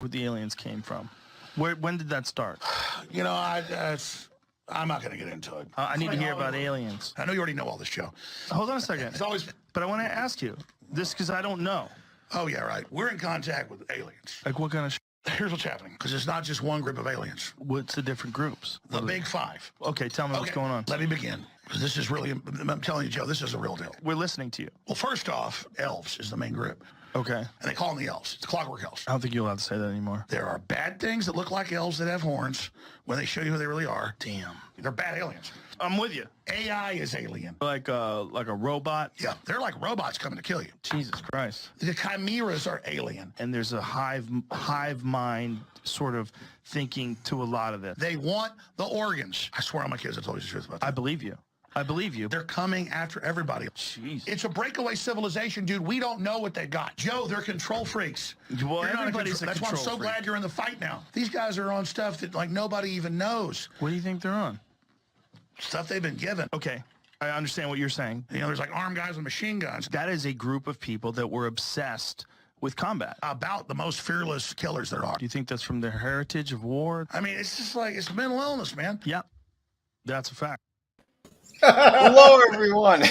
where the aliens came from. When did that start? You know, I'm not going to get into it. I need to hear about aliens. I know you already know all this, Joe. Hold on a second. It's always. But I want to ask you this because I don't know. Oh, yeah, right. We're in contact with aliens. Like what kind of Here's what's happening, because it's not just one group of aliens. What's the different groups? The big five. Okay, tell me what's going on. Let me begin. Because this is really, I'm telling you, Joe, this is a real deal. We're listening to you. Well, first off, elves is the main group. Okay. And they call them the elves. It's clockwork elves. I don't think you're allowed to say that anymore. There are bad things that look like elves that have horns when they show you who they really are. Damn. They're bad aliens. I'm with you. AI is alien. Like a robot? Yeah, they're like robots coming to kill you. Jesus Christ. The chimeras are alien. And there's a hive mind sort of thinking to a lot of this. They want the organs. I swear on my kids I told you the truth about that. I believe you. I believe you. They're coming after everybody. Jeez. It's a breakaway civilization, dude. We don't know what they got. Joe, they're control freaks. Well, everybody's That's why I'm so glad you're in the fight now. These guys are on stuff that like nobody even knows. What do you think they're on? Stuff they've been given. Okay. I understand what you're saying. You know, there's like armed guys with machine guns. That is a group of people that were obsessed with combat. About the most fearless killers there are. Do you think that's from their heritage of war? I mean, it's just like, it's mental illness, man. Yep. That's a fact. Hello, everyone.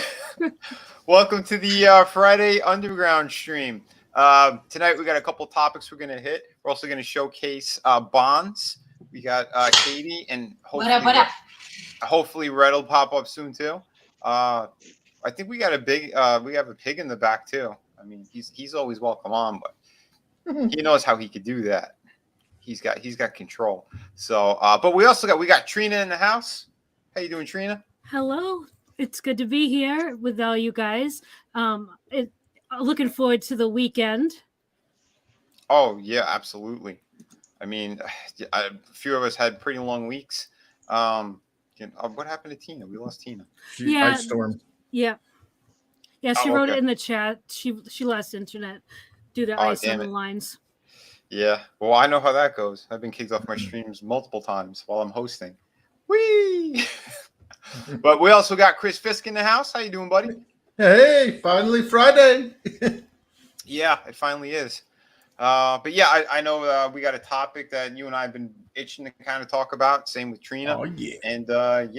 Welcome to the Friday Underground stream. Tonight, we got a couple topics we're going to hit. We're also going to showcase Bonds. We got Katie, and hopefully Red will pop up soon, too. I think we got we have a pig in the back, too. I mean, he's always welcome on, but he knows how he could do that. He's got control. So, but we got Trina in the house. How you doing, Trina? Hello. It's good to be here with all you guys. Looking forward to the weekend. Oh, yeah, absolutely. I mean, a few of us had pretty long weeks. What happened to Tina? We lost Tina. Ice storm. Yeah. Yeah, she wrote it in the chat. She lost internet due to ice on the lines. Yeah. Well, I know how that goes. I've been kicked off my streams multiple times while I'm hosting. Whee! But we also got Chris Fisk in the house. How you doing, buddy? Hey, finally Friday. Yeah, it finally is. But yeah, I know we got a topic that you and I have been itching to kind of talk about. Same with Trina. Oh yeah. And I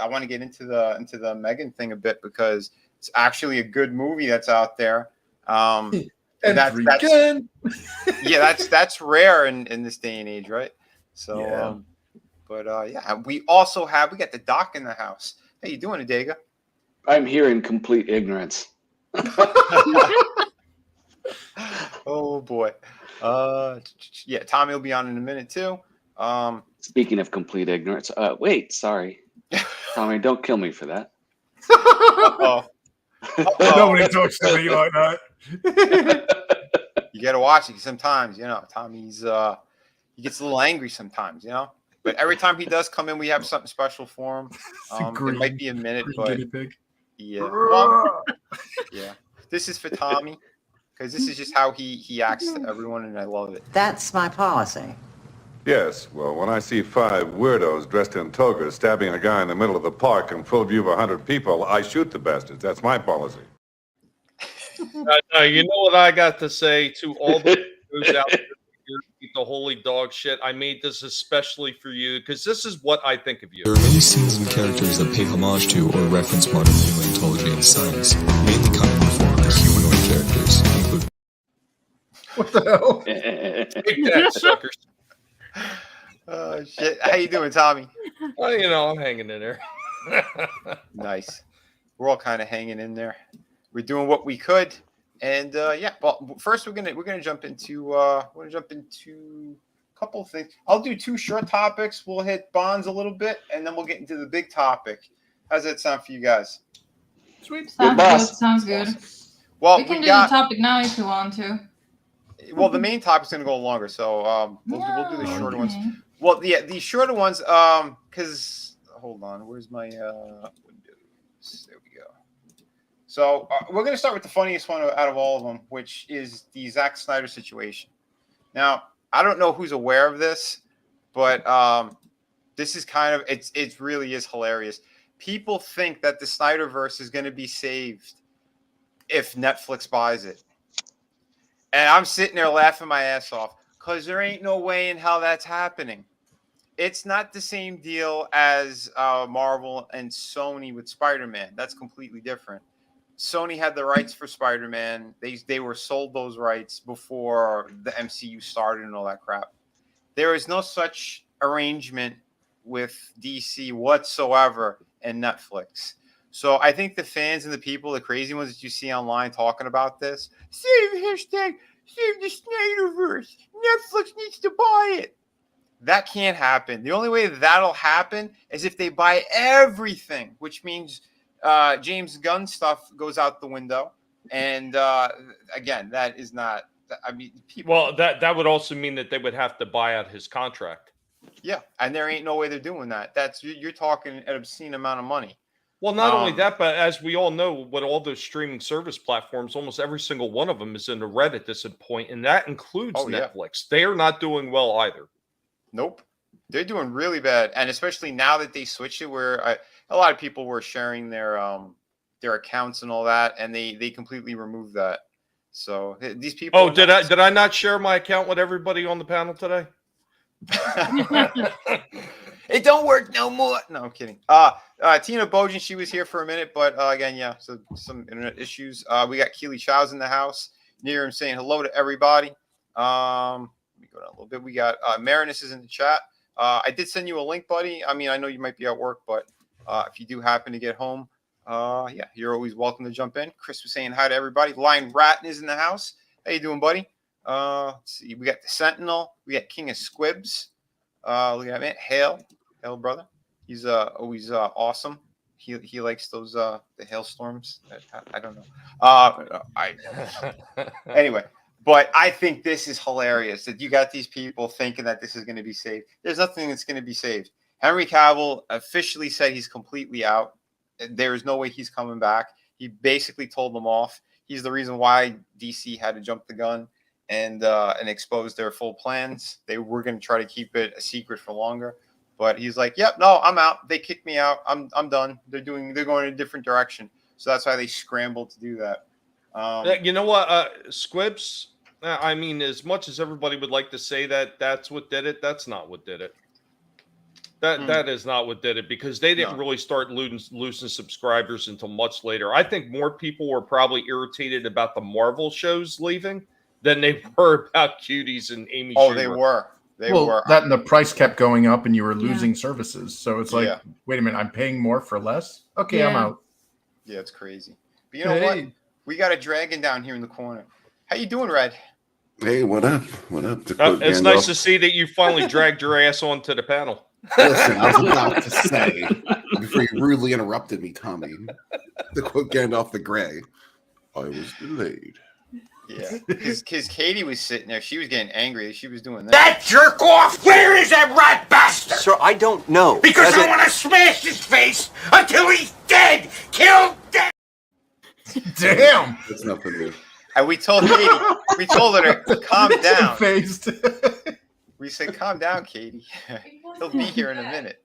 want to get into the Megan thing a bit because it's actually a good movie that's out there. That's rare in this day and age, right? So. Yeah. We got the doc in the house. How you doing, Adega? I'm here in complete ignorance. Oh boy. Tommy will be on in a minute too. Speaking of complete ignorance, wait, sorry, Tommy, don't kill me for that. Nobody talks to me like that. You gotta watch it sometimes. You know, Tommy's he gets a little angry sometimes. You know. But every time he does come in, we have something special for him. It might be a minute, but yeah. Yeah. This is for Tommy because this is just how he acts to everyone, and I love it. That's my policy. Yes, well, when I see 5 weirdos dressed in togas stabbing a guy in the middle of the park in full view of 100 people, I shoot the bastards. That's my policy. You know what I got to say to all the who's out there? The holy dog shit. I made this especially for you because this is what I think of you. There are many scenes and characters that pay homage to or reference modern paleontology and science, mainly coming in the form of humanoid characters, including. What the hell? Take that, suckers. Oh shit! How you doing, Tommy? Well, I'm hanging in there. Nice. We're all kind of hanging in there. We're doing what we could. And well, first we're gonna jump into a couple of things. I'll do 2 short topics. We'll hit Bonds a little bit, and then we'll get into the big topic. How's that sound for you guys? Sweet. Sounds good. Well, we can do the topic now if you want to. Well, the main topic's gonna go longer, so we'll do the shorter ones. Well, yeah, the shorter ones, because hold on, where's my Windows? There we go. So we're going to start with the funniest one out of all of them, which is the Zack Snyder situation. Now, I don't know who's aware of this, but this is kind of, it really is hilarious. People think that the SnyderVerse is going to be saved if Netflix buys it. And I'm sitting there laughing my ass off because there ain't no way in hell that's happening. It's not the same deal as Marvel and Sony with Spider-Man. That's completely different. Sony had the rights for Spider-Man. They were sold those rights before the MCU started and all that crap. There is no such arrangement with DC whatsoever and Netflix. So I think the fans and the people, the crazy ones that you see online talking about this, save the SnyderVerse. Netflix needs to buy it. That can't happen. The only way that'll happen is if they buy everything, which means James Gunn stuff goes out the window. And again, that is not. I mean, people. Well, that would also mean that they would have to buy out his contract. Yeah, and there ain't no way they're doing that. You're talking an obscene amount of money. Well, not only that, but as we all know, with all those streaming service platforms, almost every single one of them is in the red at this point, and that includes Netflix. They are not doing well either. Nope. They're doing really bad. And especially now that they switched it where a lot of people were sharing their accounts and all that, and they completely removed that. So these people. Oh, did I not share my account with everybody on the panel today? It don't work no more. No, I'm kidding. Tina Bojan, she was here for a minute, but again, yeah, so some internet issues. We got Keely Chow's in the house. Near him saying hello to everybody. Let me go down a little bit. We got Marinus is in the chat. I did send you a link, buddy. I mean, I know you might be at work, but if you do happen to get home, yeah, you're always welcome to jump in. Chris was saying hi to everybody. Lion Ratton is in the house. How you doing, buddy? Let's see. We got the Sentinel. We got King of Squibs. Look at that. Hail, brother. He's always awesome. He likes those the hailstorms. I don't know. Anyway, but I think this is hilarious that you got these people thinking that this is going to be saved. There's nothing that's going to be saved. Henry Cavill officially said he's completely out. There is no way he's coming back. He basically told them off. He's the reason why DC had to jump the gun and expose their full plans. They were going to try to keep it a secret for longer, but he's like, "Yep, no, I'm out. They kicked me out. I'm done. They're going in a different direction." So that's why they scrambled to do that. You know what, Squibs? I mean, as much as everybody would like to say that that's what did it, that's not what did it. That is not what did it, because they didn't really start losing subscribers until much later. I think more people were probably irritated about the Marvel shows leaving than they were about Cuties and Amy Schumer. They were. They well, were. That and the price kept going up and you were losing services. So it's like, wait a minute, I'm paying more for less? Okay, I'm out. Yeah, it's crazy. But you know what? We got a dragon down here in the corner. How you doing, Red? Hey, what up? What up? It's nice to see that you finally dragged your ass onto the panel. Listen, I was about to say, before you rudely interrupted me, Tommy, to quote Gandalf the Grey, I was delayed. Yeah, because Katie was sitting there. She was getting angry. She was doing that. That jerk off! Where is that rat bastard? Sir, I don't know. Because I want to smash his face until he's dead! Killed dead! Damn! That's nothing new. And we told Katie, we told her to calm down. Phased. We said, calm down, Katie. He'll be here in a minute.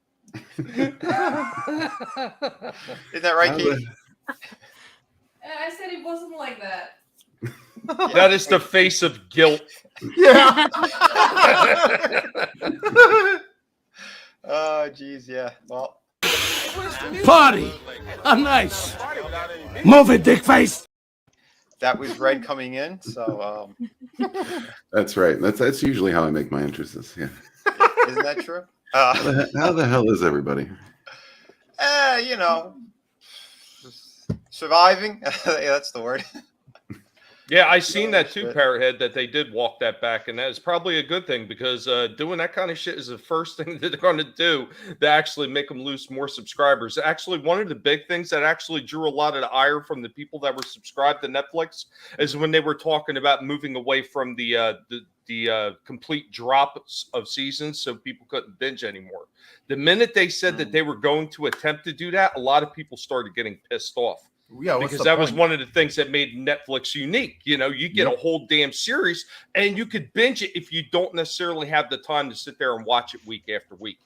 Isn't that right, Katie? I said it wasn't like that. That is the face of guilt. Yeah. Oh, geez, yeah. Well. Party! I'm nice. Move it, dick face! That was Red coming in, so That's right. That's usually how I make my entrances. Yeah. Isn't that true? How the hell is everybody? You know, surviving. Yeah, that's the word. Yeah, I seen that too, Parrothead, that they did walk that back, and that is probably a good thing, because doing that kind of shit is the first thing that they're going to do to actually make them lose more subscribers. Actually, one of the big things that actually drew a lot of the ire from the people that were subscribed to Netflix is when they were talking about moving away from the complete drops of seasons, so people couldn't binge anymore. The minute they said that they were going to attempt to do that, a lot of people started getting pissed off. Yeah, because that was one of the things that made Netflix unique. You know, you get a whole damn series and you could binge it if you don't necessarily have the time to sit there and watch it week after week.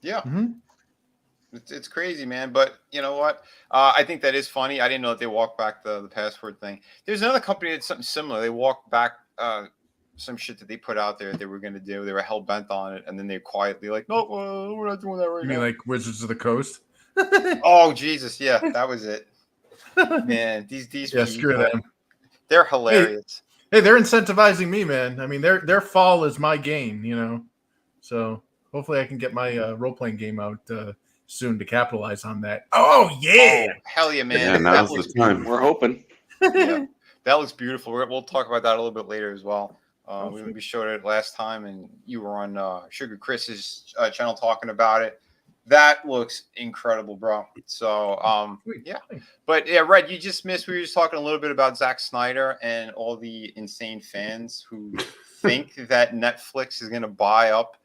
Yeah. It's crazy, man. But you know what? I think that is funny. I didn't know that they walked back the password thing. There's another company that's something similar. They walked back some shit that they put out there they were going to do. They were hell bent on it, and then they quietly like, no, we're not doing that right now. You mean like Wizards of the Coast? Oh Jesus, yeah, that was it. Man, these Yeah, people, screw them. they're hilarious. Hey, they're incentivizing me, man. I mean, their fall is my gain, you know. So hopefully I can get my role-playing game out soon to capitalize on that. Oh yeah, Hell yeah, man! Yeah, That now's looks the time. beautiful. We're hoping. Yeah, that looks beautiful. We'll talk about that a little bit later as well. We showed it last time, and you were on Sugar Chris's channel talking about it. That looks incredible, bro. So, yeah. But yeah, Red, you just missed. We were just talking a little bit about Zack Snyder and all the insane fans who think that Netflix is going to buy up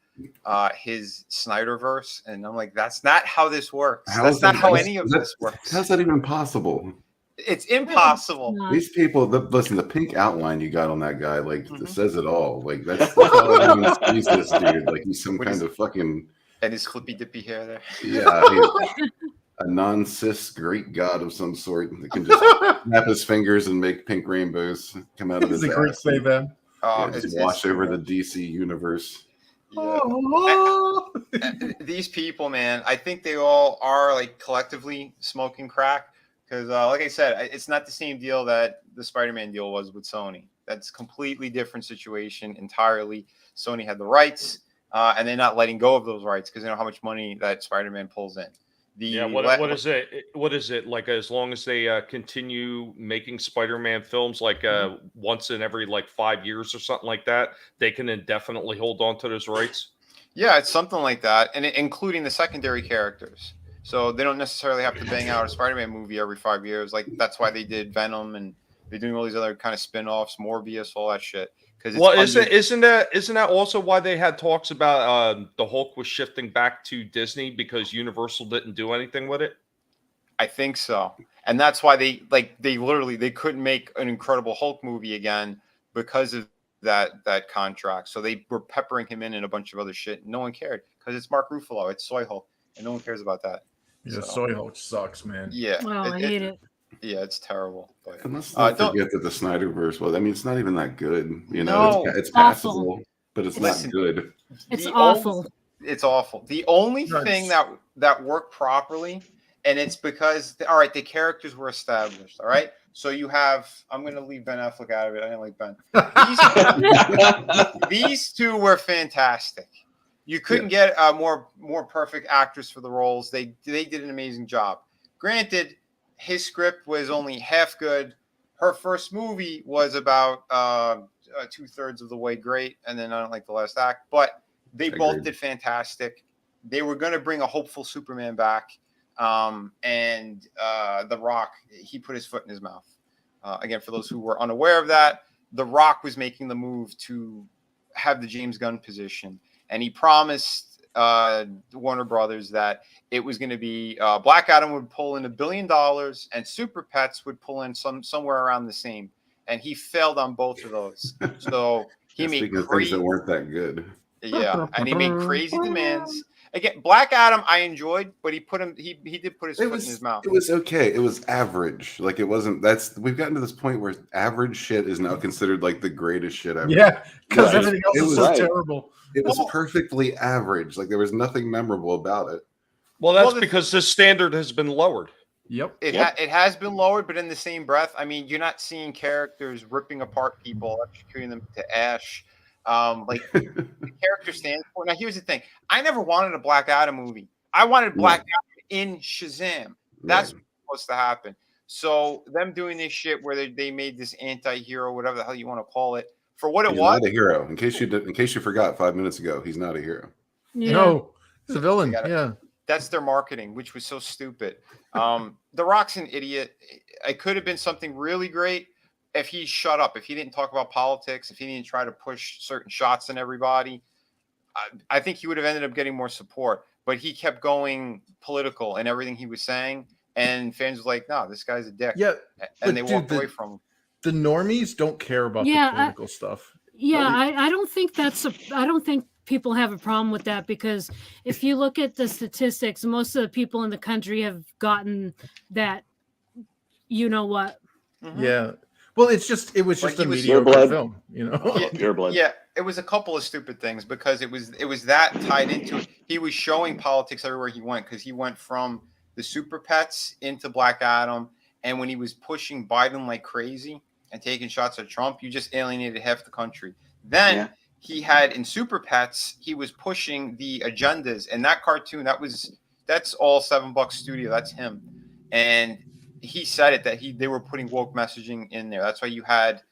his SnyderVerse, and I'm like, that's not how this works. That's not how any of this works. How's that even possible? It's impossible. These people, listen, the pink outline you got on that guy, like, says it all. Like, that's how everyone sees this dude. Like, he's some kind of fucking. And his flippy dippy hair there. Yeah, he's a non-cis Greek god of some sort that can just snap his fingers and make pink rainbows come out of his It's a great ass. say, man. Just wash over the DC universe. Yeah. These people, man, I think they all are like collectively smoking crack because, like I said, it's not the same deal that the Spider-Man deal was with Sony. That's a completely different situation entirely. Sony had the rights, and they're not letting go of those rights because they know how much money that Spider-Man pulls in. What is it? What is it like? As long as they continue making Spider-Man films, like once in every like 5 years or something like that, they can indefinitely hold on to those rights. Yeah, it's something like that, and including the secondary characters. So they don't necessarily have to bang out a Spider-Man movie every 5 years. Like that's why they did Venom, and they're doing all these other kind of spin-offs, Morbius, all that shit. Well, isn't that also why they had talks about the Hulk was shifting back to Disney because Universal didn't do anything with it? I think so, and that's why they couldn't make an Incredible Hulk movie again because of that contract. So they were peppering him in a bunch of other shit. And no one cared because it's Mark Ruffalo, it's Soy Hulk, and no one cares about that. Yeah, Soy Hulk sucks, man. Yeah, I hate it. Yeah, it's terrible. But and let's not forget that the Snyderverse was. I mean, it's not even that good. You know, No, it's passable, but it's not good. It's awful. It's awful. The only thing that worked properly, and it's because all right, the characters were established. All right, so you have. I'm going to leave Ben Affleck out of it. I didn't like Ben. These two were fantastic. You couldn't get a more perfect actress for the roles. They did an amazing job. Granted, his script was only half good. Her first movie was about 2/3 of the way great, and then I don't like the last act. But they both did fantastic. They were going to bring a hopeful Superman back, and The Rock, he put his foot in his mouth. Again, for those who were unaware of that, The Rock was making the move to have the James Gunn position, and he promised Warner Brothers that it was going to be Black Adam would pull in $1 billion and Super Pets would pull in somewhere around the same, and he failed on both of those. So he made things that weren't that good. Yeah, and he made crazy demands. Again, Black Adam I enjoyed, but he did put his foot in his mouth. It was okay. It was average. Like it wasn't. We've gotten to this point where average shit is now considered like the greatest shit ever. Yeah, because everything else is so terrible. It was perfectly average. Like there was nothing memorable about it. Well, that's because the standard has been lowered. Yep. It has been lowered, but in the same breath, I mean, you're not seeing characters ripping apart people, electrocuting them to ash. Like the character stands for. Now, here's the thing: I never wanted a Black Adam movie. I wanted Black Adam in Shazam. That's what's supposed to happen. So them doing this shit where they made this anti-hero, whatever the hell you want to call it, for what it was. Not a hero. In case you forgot 5 minutes ago, he's not a hero. Yeah. No, he's a villain. Yeah. That's their marketing, which was so stupid. The Rock's an idiot. It could have been something really great if he shut up, if he didn't talk about politics, if he didn't try to push certain shots on everybody. I think he would have ended up getting more support. But he kept going political in everything he was saying, and fans were like, "No, this guy's a dick." Yeah, and they walked away from him. The normies don't care about the political stuff. Yeah, I don't think I don't think people have a problem with that, because if you look at the statistics, most of the people in the country have gotten that, you know what. Yeah. Well, it was just a Pure mediocre blood. film, you know. Oh, Pure blood. Yeah, it was a couple of stupid things because it was that tied into it. He was showing politics everywhere he went because he went from the Super Pets into Black Adam, and when he was pushing Biden like crazy and taking shots at Trump, you just alienated half the country. Then he had in Super Pets, he was pushing the agendas, and that cartoon that's all $7 studio. That's him, and he said it that they were putting woke messaging in there. That's why you had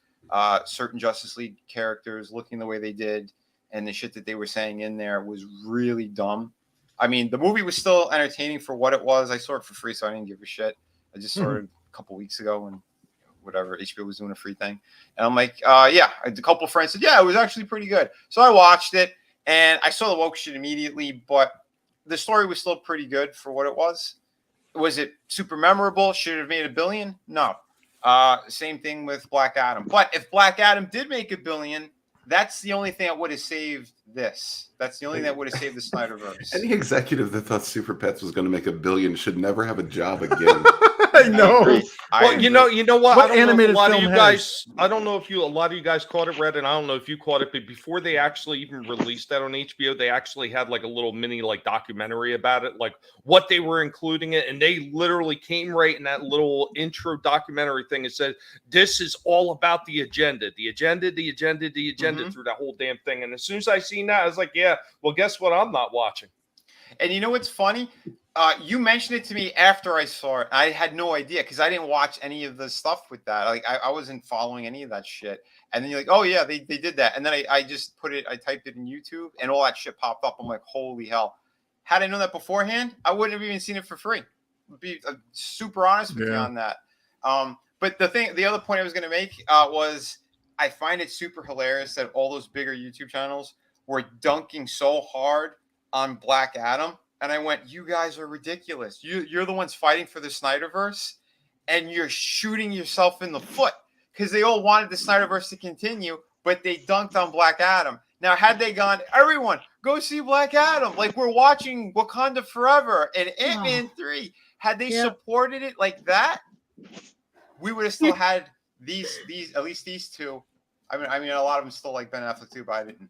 certain Justice League characters looking the way they did, and the shit that they were saying in there was really dumb. I mean, the movie was still entertaining for what it was. I saw it for free, so I didn't give a shit. I just saw it a couple weeks ago when whatever HBO was doing a free thing, and I'm like, yeah. A couple of friends said, yeah, it was actually pretty good. So I watched it, and I saw the woke shit immediately, but the story was still pretty good for what it was. Was it super memorable? Should it have made $1 billion? No. Same thing with Black Adam. But if Black Adam did make $1 billion, that's the only thing that would have saved this. That's the only thing that would have saved the SnyderVerse. Any executive that thought Super Pets was going to make $1 billion should never have a job again. I know. Well, you know what? What I don't know if animated a lot of film you has- guys. I don't know if a lot of you guys caught it, Red, and I don't know if you caught it. But before they actually even released that on HBO, they actually had like a little mini like documentary about it, like what they were including it, and they literally came right in that little intro documentary thing and said, "This is all about the agenda, the agenda, the agenda, the agenda," through that whole damn thing. And as soon as I seen that, I was like, "Yeah, well, guess what? I'm not watching." And you know what's funny? You mentioned it to me after I saw it. I had no idea because I didn't watch any of the stuff with that. Like I wasn't following any of that shit. And then you're like, oh yeah, they did that. And then I just I typed it in YouTube and all that shit popped up. I'm like, holy hell. Had I known that beforehand, I wouldn't have even seen it for free. To be super honest with you on that. But the other point I was going to make was I find it super hilarious that all those bigger YouTube channels were dunking so hard on Black Adam. And I went, you guys are ridiculous. You're the ones fighting for the SnyderVerse, and you're shooting yourself in the foot because they all wanted the SnyderVerse to continue, but they dunked on Black Adam. Now, had they gone, everyone, go see Black Adam, like we're watching Wakanda Forever and Ant-Man 3, had they supported it like that, we would have still had these at least these two. I mean, a lot of them still like Ben Affleck too, but I didn't.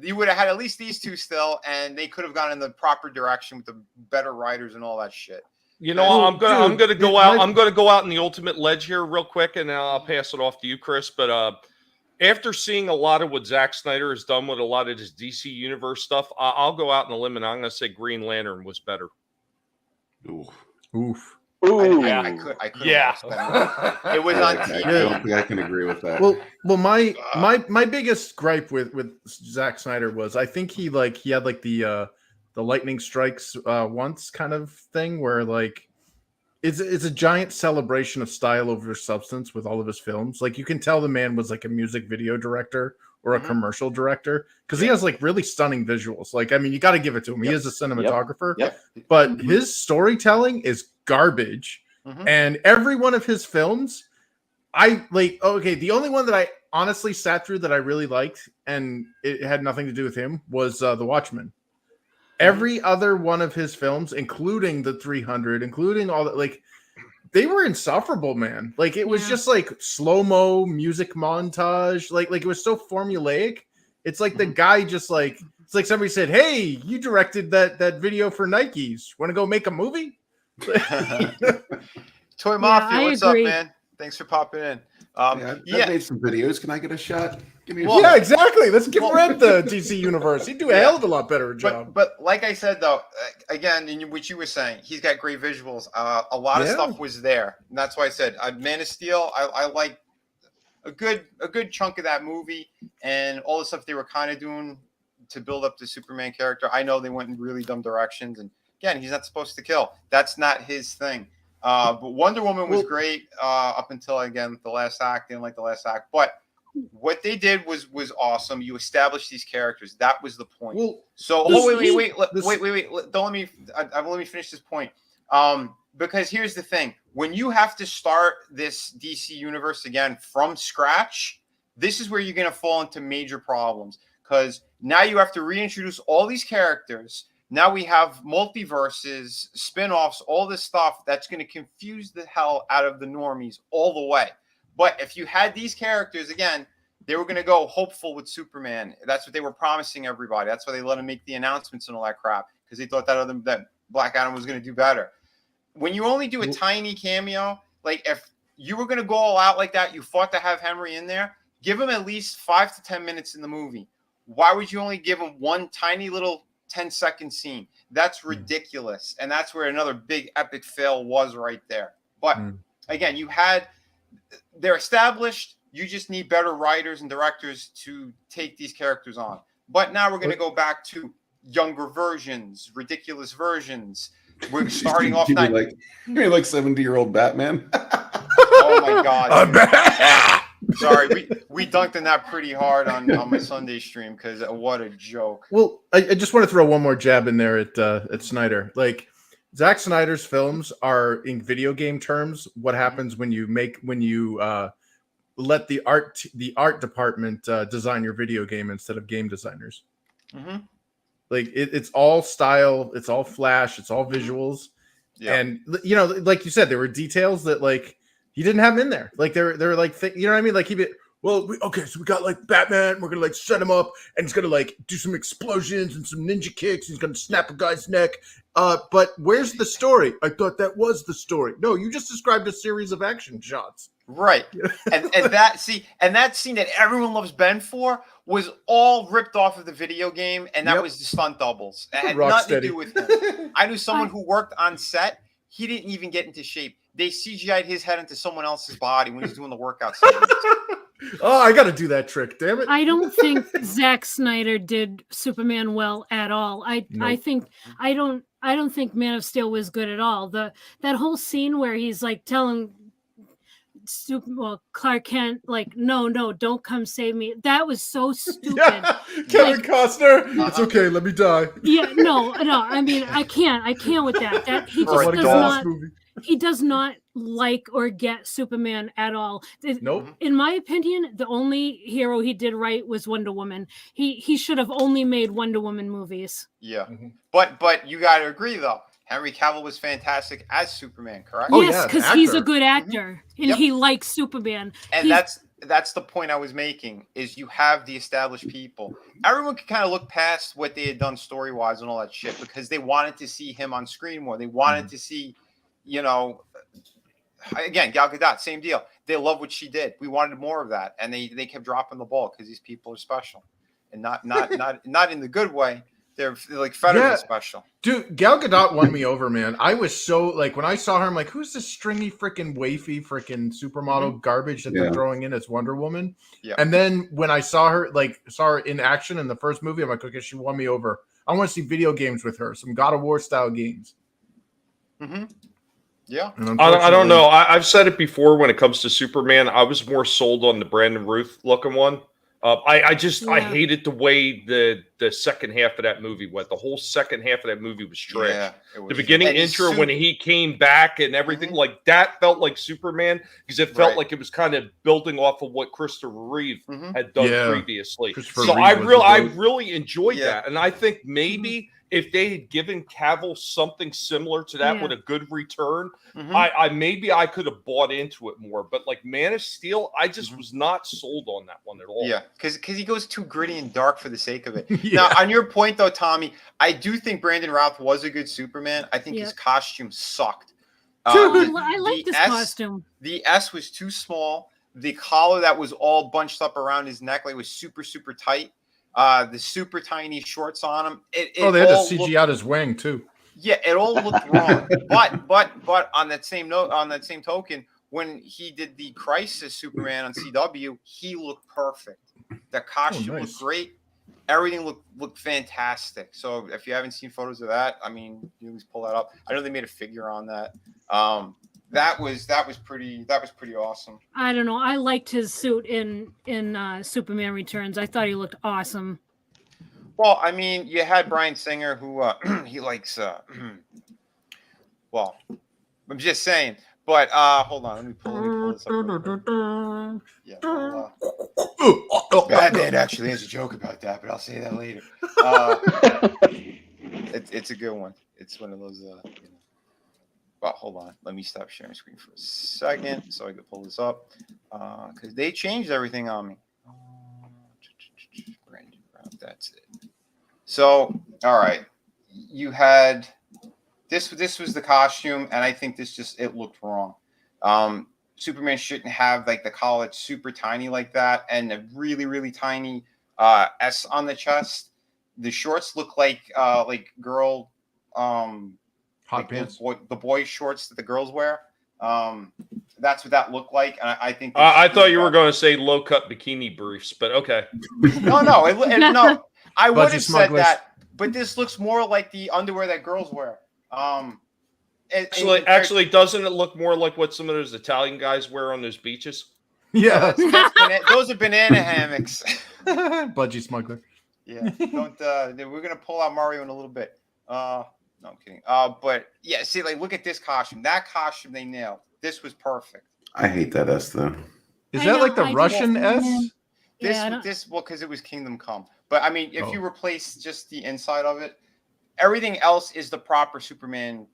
You would have had at least these two still, and they could have gone in the proper direction with the better writers and all that shit. You know, I'm gonna go out. I'm gonna go out in the ultimate ledge here real quick, and then I'll pass it off to you, Chris. But after seeing a lot of what Zack Snyder has done with a lot of his DC Universe stuff, I'll go out on a limb and I'm gonna say Green Lantern was better. Oof. I couldn't watch that. It was on TV. I don't think I can agree with that. Well, my biggest gripe with Zack Snyder was I think he had like the lightning strikes once kind of thing where like it's a giant celebration of style over substance with all of his films. Like you can tell the man was like a music video director or a commercial director because he has like really stunning visuals. Like I mean, you got to give it to him. He is a cinematographer, but his storytelling is garbage. And every one of his films, I like. Okay, the only one that I honestly sat through that I really liked, and it had nothing to do with him, was The Watchmen. Every other one of his films, including the 300, including all that, like they were insufferable, man. Like it was just like slow-mo music montage, like it was so formulaic. It's like the guy just like it's like somebody said, "Hey, you directed that video for Nikes. Want to go make a movie?" Toy Mafia, what's up, man? Thanks for popping in. I've made some videos. Can I get a shot? Give me a shot. Yeah, exactly. Let's give Red the DC Universe. He'd do a hell of a lot better job. But like I said, though, again, in what you were saying, he's got great visuals. A lot of stuff was there. And that's why I said Man of Steel, I like a good chunk of that movie and all the stuff they were kind of doing to build up the Superman character. I know they went in really dumb directions. And again, he's not supposed to kill. That's not his thing. But Wonder Woman was great up until, again, the last act. Didn't like the last act. But what they did was awesome. You established these characters. That was the point. Wait. Don't let me finish this point. Because here's the thing. When you have to start this DC universe again from scratch, this is where you're going to fall into major problems. Because now you have to reintroduce all these characters. Now we have multiverses, spin-offs, all this stuff that's going to confuse the hell out of the normies all the way. But if you had these characters, again, they were going to go hopeful with Superman. That's what they were promising everybody. That's why they let him make the announcements and all that crap, because they thought that Black Adam was going to do better. When you only do a tiny cameo, like if you were going to go all out like that, you fought to have Henry in there, give him at least 5 to 10 minutes in the movie. Why would you only give him one tiny little 10-second scene? That's ridiculous. And that's where another big epic fail was right there. But again, they're established. You just need better writers and directors to take these characters on. But now we're going to go back to younger versions, ridiculous versions. We're starting off that. You're like 70-year-old Batman. Oh my God. Sorry, we dunked in that pretty hard on my Sunday stream because what a joke. Well, I just want to throw one more jab in there at Snyder. Like, Zack Snyder's films are, in video game terms, what happens when you let the art department design your video game instead of game designers. Like it's all style, it's all flash, it's all visuals, and like you said, there were details that like he didn't have in there. Like they're like you know what I mean? Like so we got like Batman. We're gonna like set him up, and he's gonna like do some explosions and some ninja kicks. He's gonna snap a guy's neck. But where's the story? I thought that was the story. No, you just described a series of action shots. Right. and that scene that everyone loves Ben for was all ripped off of the video game, and that was the stunt doubles. It had nothing to do with him. I knew someone who worked on set. He didn't even get into shape. They CGI'd his head into someone else's body when he's doing the workout segments. Oh, I got to do that trick. Damn it. I don't think Zack Snyder did Superman well at all. I don't think Man of Steel was good at all. That whole scene where he's like telling Clark Kent, like, no, don't come save me. That was so stupid. Yeah, Kevin Costner. It's okay, let me die. Yeah, no. I mean, I can't with that. That he just does not. He does not like or get Superman at all. Nope. In my opinion, the only hero he did right was Wonder Woman. He should have only made Wonder Woman movies. Yeah, but you got to agree though. Henry Cavill was fantastic as Superman, correct? Yes, because he's a good actor and he likes Superman. And that's the point I was making, is you have the established people. Everyone could kind of look past what they had done story-wise and all that shit because they wanted to see him on screen more. They wanted to see, again, Gal Gadot, same deal. They love what she did. We wanted more of that, and they kept dropping the ball because these people are special, and not in the good way. They're like federally special. Dude, Gal Gadot won me over, man. I was so like when I saw her, I'm like, who's this stringy freaking wafy freaking supermodel garbage that they're throwing in as Wonder Woman? Yeah. And then when I saw her in action in the first movie, I'm like, okay, she won me over. I want to see video games with her, some God of War style games. Yeah. I don't know. I've said it before when it comes to Superman. I was more sold on the Brandon Ruth looking one. I hated the way the second half of that movie went. The whole second half of that movie was trash. Yeah, the beginning intro when he came back and everything like that felt like Superman because it felt like it was kind of building off of what Christopher Reeve had done previously. So I really enjoyed that, and I think maybe if they had given Cavill something similar to that with a good return, I could have bought into it more. But like Man of Steel, I just was not sold on that one at all. Yeah, because he goes too gritty and dark for the sake of it. Now, on your point though, Tommy, I do think Brandon Routh was a good Superman. I think his costume sucked. I like this costume. The S was too small. The collar that was all bunched up around his neck, like was super, super tight. The super tiny shorts on him. They had to CG out his wing too. Yeah, it all looked wrong. But on that same token, when he did the Crisis Superman on CW, he looked perfect. The costume looked great. Everything looked fantastic. So if you haven't seen photos of that, I mean, you always pull that up. I know they made a figure on that. That was pretty awesome. I don't know. I liked his suit in Superman Returns. I thought he looked awesome. Well, I mean, you had Bryan Singer who he likes. Well, I'm just saying. But hold on, let me pull this up. Yeah. Batman actually has a joke about that, but I'll say that later. It's a good one. It's one of those. Well, hold on. Let me stop sharing screen for a second so I can pull this up. because they changed everything on me. Brandon Brown, that's it. So, all right, you had this. This was the costume, and I think it looked wrong. Superman shouldn't have like the collar super tiny like that, and a really really tiny S on the chest. The shorts look like girl hot pants. The boy shorts that the girls wear. That's what that looked like, and I think. I thought you were going to say low cut bikini briefs, but okay. No, no. I would have said that, but this looks more like the underwear that girls wear. Actually, doesn't it look more like what some of those Italian guys wear on those beaches? Yeah, those are banana hammocks. Budgie smuggler. Yeah, don't. We're gonna pull out Mario in a little bit. No, I'm kidding. But yeah, see, like, look at this costume. That costume they nailed. This was perfect. I hate that S though. Is that like the Russian S? This because it was Kingdom Come. But I mean, if you replace just the inside of it, everything else is the proper Superman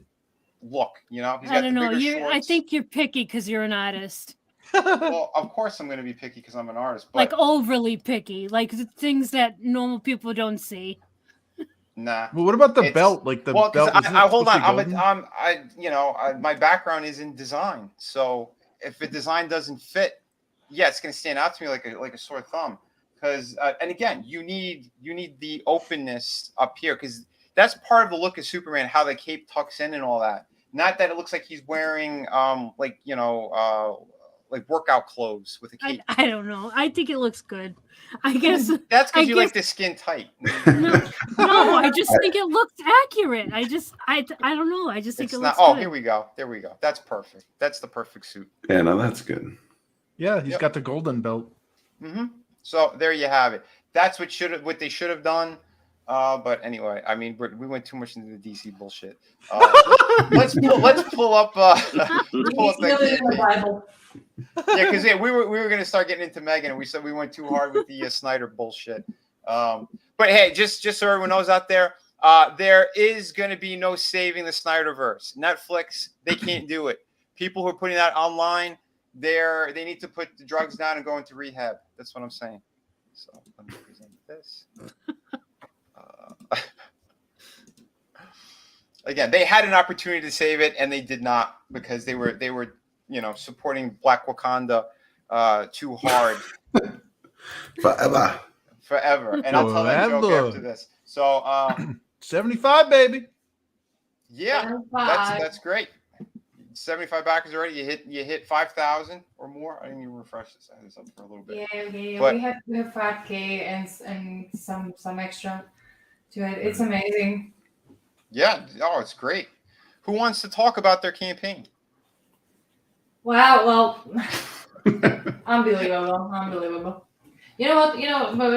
look. You know, I don't know. I think you're picky because you're an artist. Well, of course I'm going to be picky because I'm an artist. But like overly picky, like the things that normal people don't see. Nah. Well, what about the belt? Like the belt. Hold on. My background is in design, so if a design doesn't fit, yeah, it's going to stand out to me like a sore thumb. Because and again, you need the openness up here because that's part of the look of Superman, how the cape tucks in and all that. Not that it looks like he's wearing like workout clothes with a cape. I don't know. I think it looks good. I guess that's because you like the skin tight. No, I just think it looks accurate. I don't know. I just think it looks good. Here we go. There we go. That's perfect. That's the perfect suit. Yeah, no, that's good. Yeah, he's got the golden belt. Mm-hmm. So there you have it. That's what they should have done. But anyway, I mean, we went too much into the DC bullshit. Let's pull up. The Bible. Yeah, because we were going to start getting into Megan, and we said we went too hard with the Snyder bullshit. But hey, just so everyone knows out there, there is going to be no saving the SnyderVerse. Netflix, they can't do it. People who are putting that online, they need to put the drugs down and go into rehab. That's what I'm saying. So let me present this. Again, they had an opportunity to save it, and they did not because they were supporting Black Wakanda too hard. Forever. And I'll tell that joke after this. So 75, baby. Yeah, that's great. 75 backers already. You hit 5,000 or more. I didn't even refresh this. I had this up for a little bit. Yeah. But we have 5K and some extra to it. It's amazing. Yeah. Oh, it's great. Who wants to talk about their campaign? Wow. Well, unbelievable. You know what? But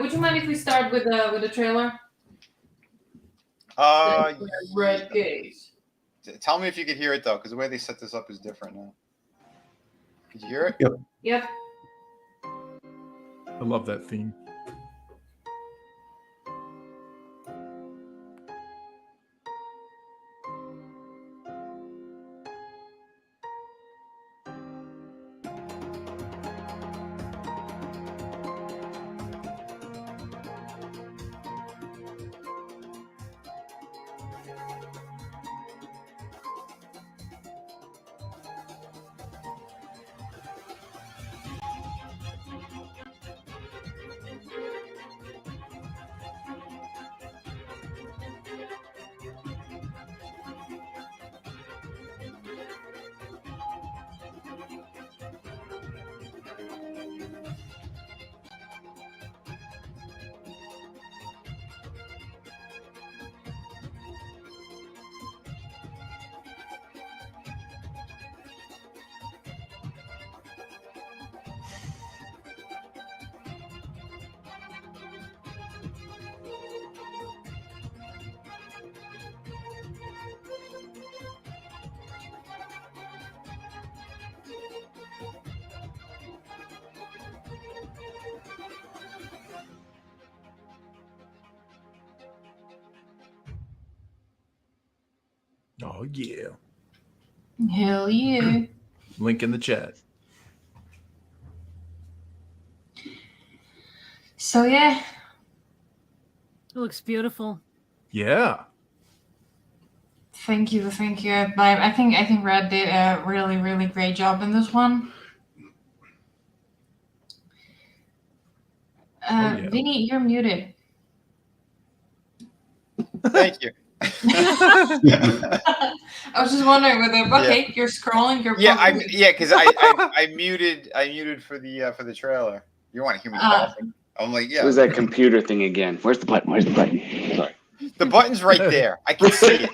would you mind if we start with the trailer? Red Gate. Tell me if you could hear it though, because the way they set this up is different now. Could you hear it? Yep. I love that theme. Oh, yeah. Hell yeah. Link in the chat. So yeah. It looks beautiful. Yeah. Thank you. I think Red did a really, really great job in this one. yeah. Vinny, you're muted. Thank you. I was just wondering whether you're scrolling. Because I muted for the trailer. You want to hear me coughing? I'm like, yeah. Where's that computer thing again? Where's the button? Sorry. The button's right there. I can see it.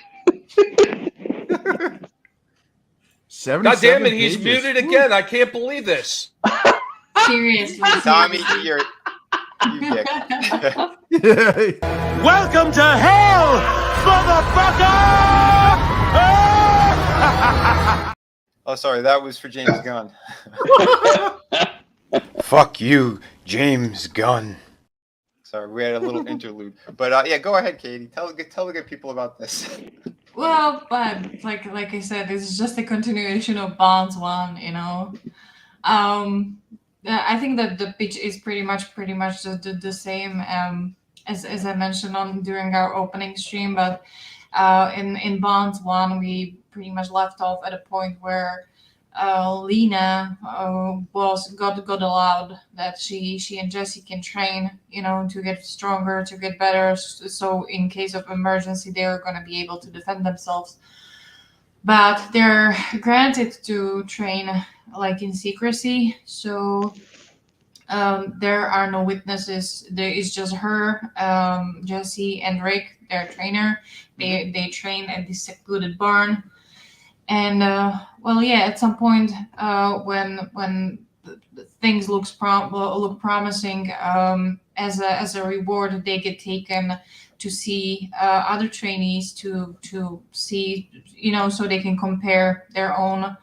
77 God damn it, he's pages. muted again. I can't believe this. Seriously. Tommy, you dick. Welcome to hell, motherfucker! Oh, sorry, that was for James Gunn. Fuck you, James Gunn. Sorry, we had a little interlude, but yeah, go ahead, Katie. Tell the good people about this. Well, but like I said, this is just a continuation of Bonds 1. You know, I think that the pitch is pretty much the same as I mentioned during our opening stream, but in Bonds 1 we pretty much left off at a point where Lena got allowed that she and Jesse can train, you know, to get stronger, to get better, so in case of emergency they're going to be able to defend themselves. But they're granted to train like in secrecy, so there are no witnesses. There is just her, Jesse, and Rick, their trainer. They train at this secluded barn. And at some point when things look promising, as a reward, they get taken to see other trainees to see, you know, so they can compare their own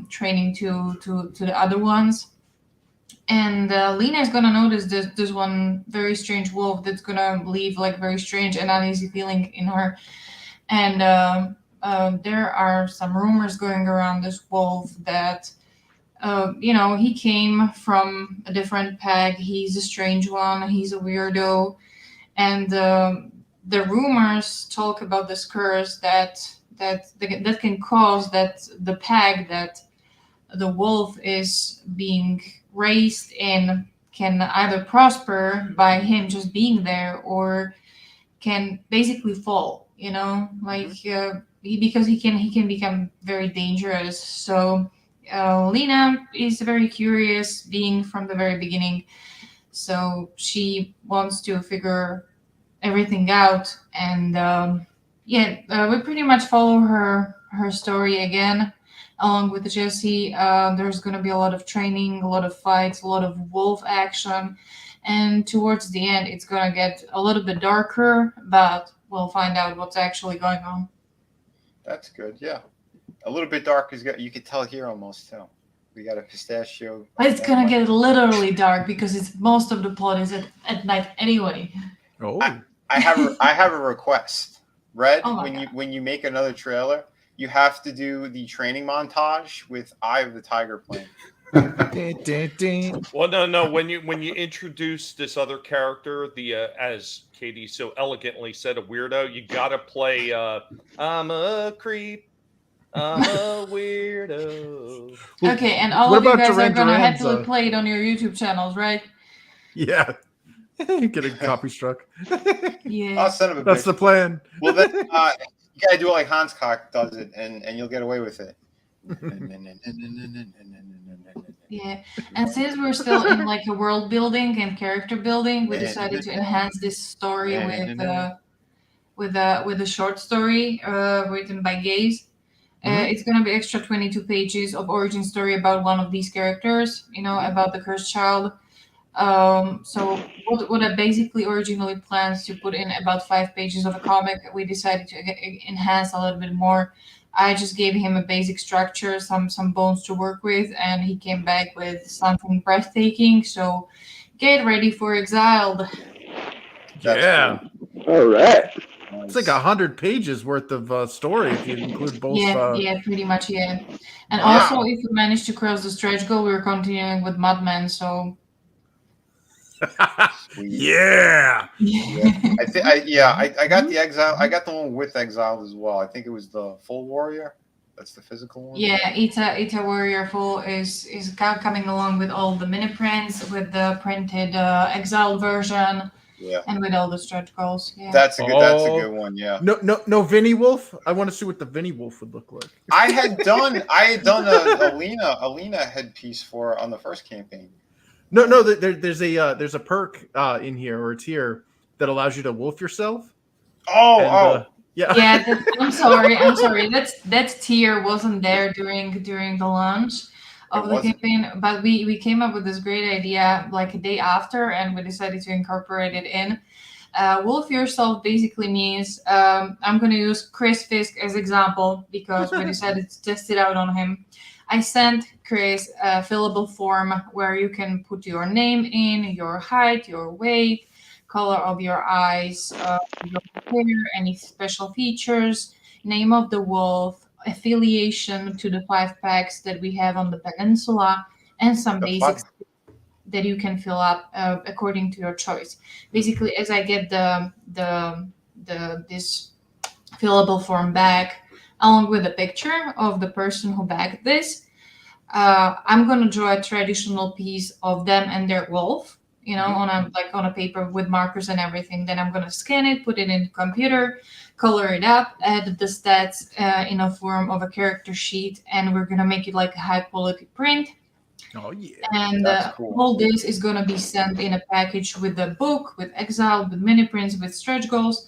training to the other ones. And Lena is gonna notice this one very strange wolf that's gonna leave like very strange and uneasy feeling in her. And there are some rumors going around this wolf that, you know, he came from a different pack. He's a strange one. He's a weirdo. And the rumors talk about this curse that can cause that the pack that the wolf is being raised in can either prosper by him just being there or can basically fall, you know, like because he can become very dangerous. So Lena is a very curious being from the very beginning, so she wants to figure everything out. And we pretty much follow her story again along with Jesse. There's going to be a lot of training, a lot of fights, a lot of wolf action, and towards the end it's going to get a little bit darker, but we'll find out what's actually going on. That's good. Yeah, a little bit dark is good. You could tell here almost too. We got a pistachio. It's gonna get literally dark because most of the plot is at night anyway. Oh, I have a request. Red, Oh when you make another trailer, you have to do the training montage with Eye of the Tiger playing. Well, no. When you introduce this other character, the as Katie so elegantly said, a weirdo, you gotta play. I'm a creep. I'm a weirdo. Okay, and all of you guys are gonna happily play it on your YouTube channels, right? Yeah. Getting copy struck. Yeah. Oh, son of a That's bitch. the plan. Well, then you gotta do it like Hanscock does it, and you'll get away with it. Yeah, and since we're still in like a world building and character building, we decided to enhance this story with a short story written by Gaze. It's gonna be extra 22 pages of origin story about one of these characters, you know, about the cursed child. So what I basically originally planned to put in about 5 pages of a comic, we decided to enhance a little bit more. I just gave him a basic structure, some bones to work with, and he came back with something breathtaking. So get ready for Exiled. Yeah. All right. It's like 100 pages worth of story if you include both. Yeah, pretty much, yeah. And Wow. also, if we manage to cross the stretch goal, we're continuing with Mudman. So Yeah. I got the exile. I got the one with exiled as well. I think it was the full warrior. That's the physical one. Yeah, Ita Warrior Full is coming along with all the mini prints, with the printed exiled version, and with all the stretch goals. Yeah, that's a good one. Yeah. No, Vinnie Wolf. I want to see what the Vinnie Wolf would look like. I had done a Alina headpiece for on the first campaign. No. There's a perk in here or a tier that allows you to wolf yourself. Yeah. I'm sorry. That tier wasn't there during the launch of the campaign, but we came up with this great idea like a day after, and we decided to incorporate it in. Wolf yourself basically means I'm going to use Chris Fisk as example because we decided to test it out on him. I sent Chris a fillable form where you can put your name in, your height, your weight, color of your eyes, your hair, any special features, name of the wolf, affiliation to the 5 packs that we have on the peninsula, and some basics that you can fill up according to your choice. Basically, as I get this fillable form back, along with a picture of the person who bagged this, I'm gonna draw a traditional piece of them and their wolf, on a paper with markers and everything. Then I'm gonna scan it, put it in the computer, color it up, add the stats in a form of a character sheet, and we're gonna make it like a high quality print. Oh yeah! And all this is gonna be sent in a package with the book, with exile, with mini prints, with stretch goals.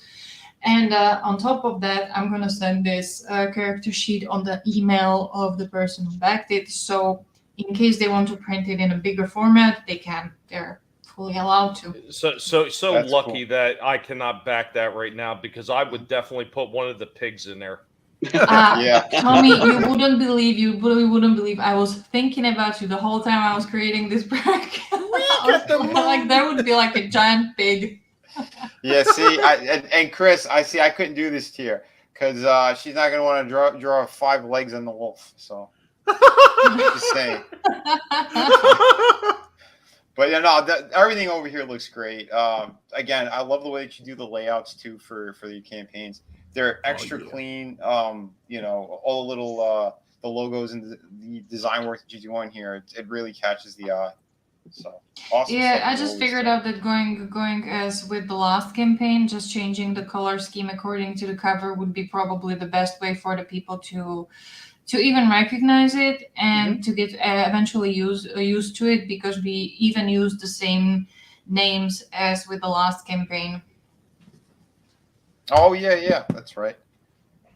And on top of that, I'm gonna send this character sheet on the email of the person who backed it. So in case they want to print it in a bigger format, they can. They're fully allowed to. So lucky that I cannot back that right now, because I would definitely put one of the pigs in there. Tommy, you wouldn't believe. I was thinking about you the whole time I was creating this bracket. Like that would be like a giant pig. Yeah, see, and Chris, I couldn't do this tier because she's not gonna want to draw 5 legs on the wolf. So just saying. But everything over here looks great. Again, I love the way that you do the layouts too for the campaigns. They're extra clean. All the little the logos and the design work that you do on here, it really catches the eye. So awesome. Yeah, I just figured out that going as with the last campaign, just changing the color scheme according to the cover would be probably the best way for the people to even recognize it and to get eventually used to it, because we even use the same names as with the last campaign. Oh yeah, that's right.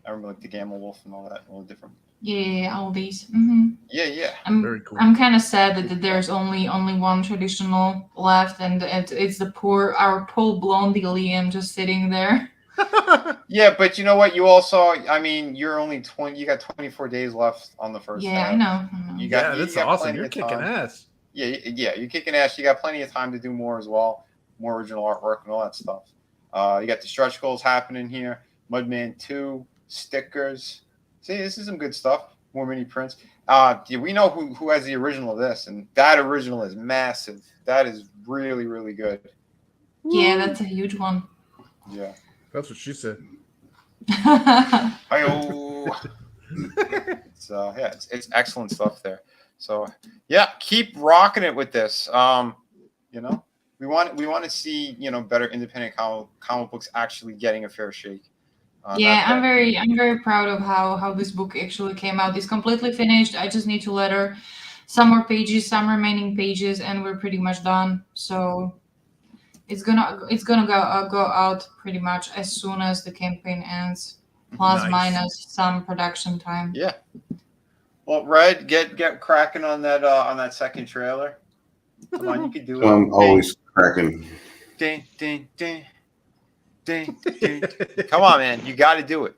I remember like the Gamma Wolf and all that, all the different. Yeah, all these. Mm-hmm. Yeah. Very cool. I'm kind of sad that there's only one traditional left, and it's our poor blondie Liam just sitting there. Yeah, but you know what? You also, you're only 20. You got 24 days left on the first. Yeah, I know. That's awesome. You're kicking ass. Yeah, you're kicking ass. You got plenty of time to do more as well, more original artwork and all that stuff. You got the stretch goals happening here. Mudman 2 stickers. See, this is some good stuff. More mini prints. We know who has the original of this, and that original is massive. That is really, really good. Yeah, that's a huge one. Yeah. That's what she said. So it's excellent stuff there. So yeah, keep rocking it with this. We want to see better independent comic books actually getting a fair shake. I'm very proud of how this book actually came out. It's completely finished. I just need to letter some more pages, some remaining pages, and we're pretty much done. So it's gonna go out pretty much as soon as the campaign ends, plus minus some production time. Yeah. Well, Red, get cracking on that second trailer. Come on, you can do it. I'm always cracking. Ding, ding, ding. Ding, ding. Come on, man. You got to do it.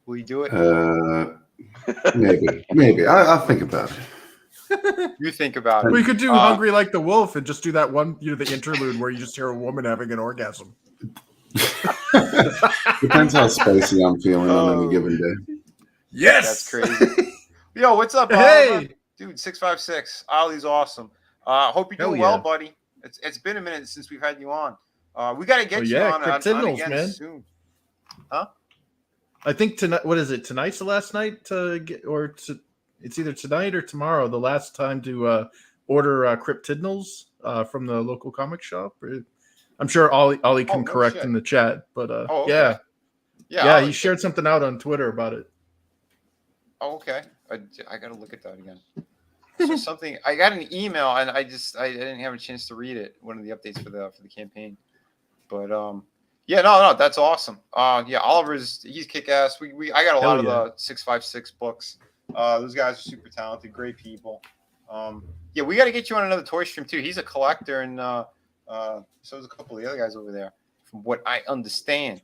Will you do it? Maybe. I'll think about it. You think about it. We could do Hungry Like the Wolf and just do that one, the interlude where you just hear a woman having an orgasm. Depends how spicy I'm feeling on any given day. Yes. That's crazy. Yo, what's up, Hey. Oliver? Dude, 656. Ollie's awesome. Hope you're doing well, buddy. It's been a minute since we've had you on. We got to get you on Cryptiddles, again man. soon. Huh? I think tonight. What is it? Tonight's the last night to get, it's either tonight or tomorrow. The last time to order Cryptiddles from the local comic shop. I'm sure Ollie can correct in the chat, but okay. yeah, he shared something out on Twitter about it. Oh, okay. I got to look at that again. So something I got an email and I didn't have a chance to read it. One of the updates for the campaign, but yeah, no, that's awesome. Yeah, he's kick ass. I got a lot of the 656 books. Those guys are super talented, great people. Yeah, we got to get you on another toy stream too. He's a collector, and so is a couple of the other guys over there, from what I understand.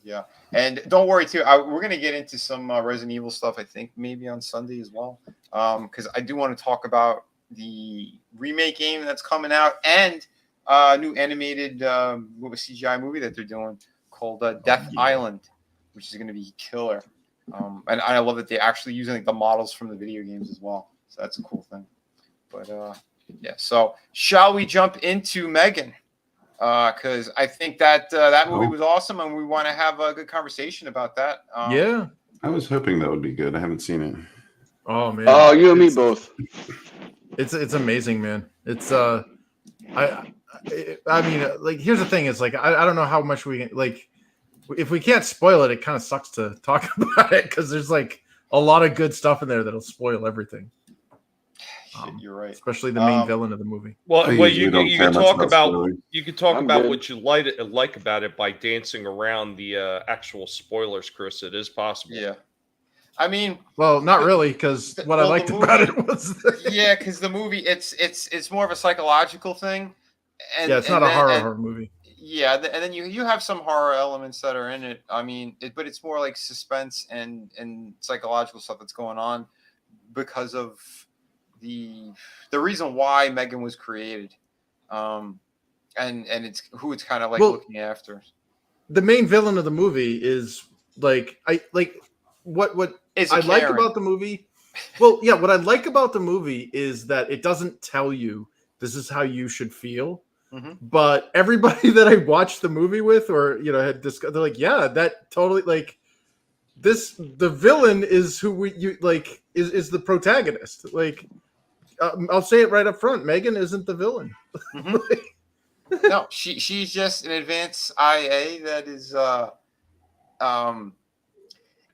Yeah, and don't worry too. We're gonna get into some Resident Evil stuff. I think maybe on Sunday as well, because I do want to talk about the remake game that's coming out and new animated CGI movie that they're doing called Death Island, which is going to be killer. And I love that they're actually using the models from the video games as well. So that's a cool thing. But yeah, so shall we jump into Megan? Because I think that movie was awesome, and we want to have a good conversation about that. Yeah, I was hoping that would be good. I haven't seen it. Oh man! Oh, you and me both. It's amazing, man. It's I mean, like, here's the thing: is like I don't know how much we can, like, if we can't spoil it, it kind of sucks to talk about it because there's like a lot of good stuff in there that'll spoil everything. You're right, especially the main villain of the movie. Well, you can talk about good. what you like about it by dancing around the actual spoilers, Chris. It is possible. Yeah. I mean, well, not really, because what I liked about it was yeah, because the movie it's more of a psychological thing. And, yeah, it's not a horror movie. Yeah, and then you have some horror elements that are in it. I mean, but it's more like suspense and psychological stuff that's going on because of the reason why Megan was created, and it's who it's kind of like looking after. The main villain of the movie is like what I like about the movie. Well, yeah, what I like about the movie is that it doesn't tell you this is how you should feel. Mm-hmm. But everybody that I watched the movie with, or had discussed, they're like, yeah, that totally, like, the villain is who is the protagonist. Like, I'll say it right up front: Megan isn't the villain. Mm-hmm. No, she's just an advanced IA that is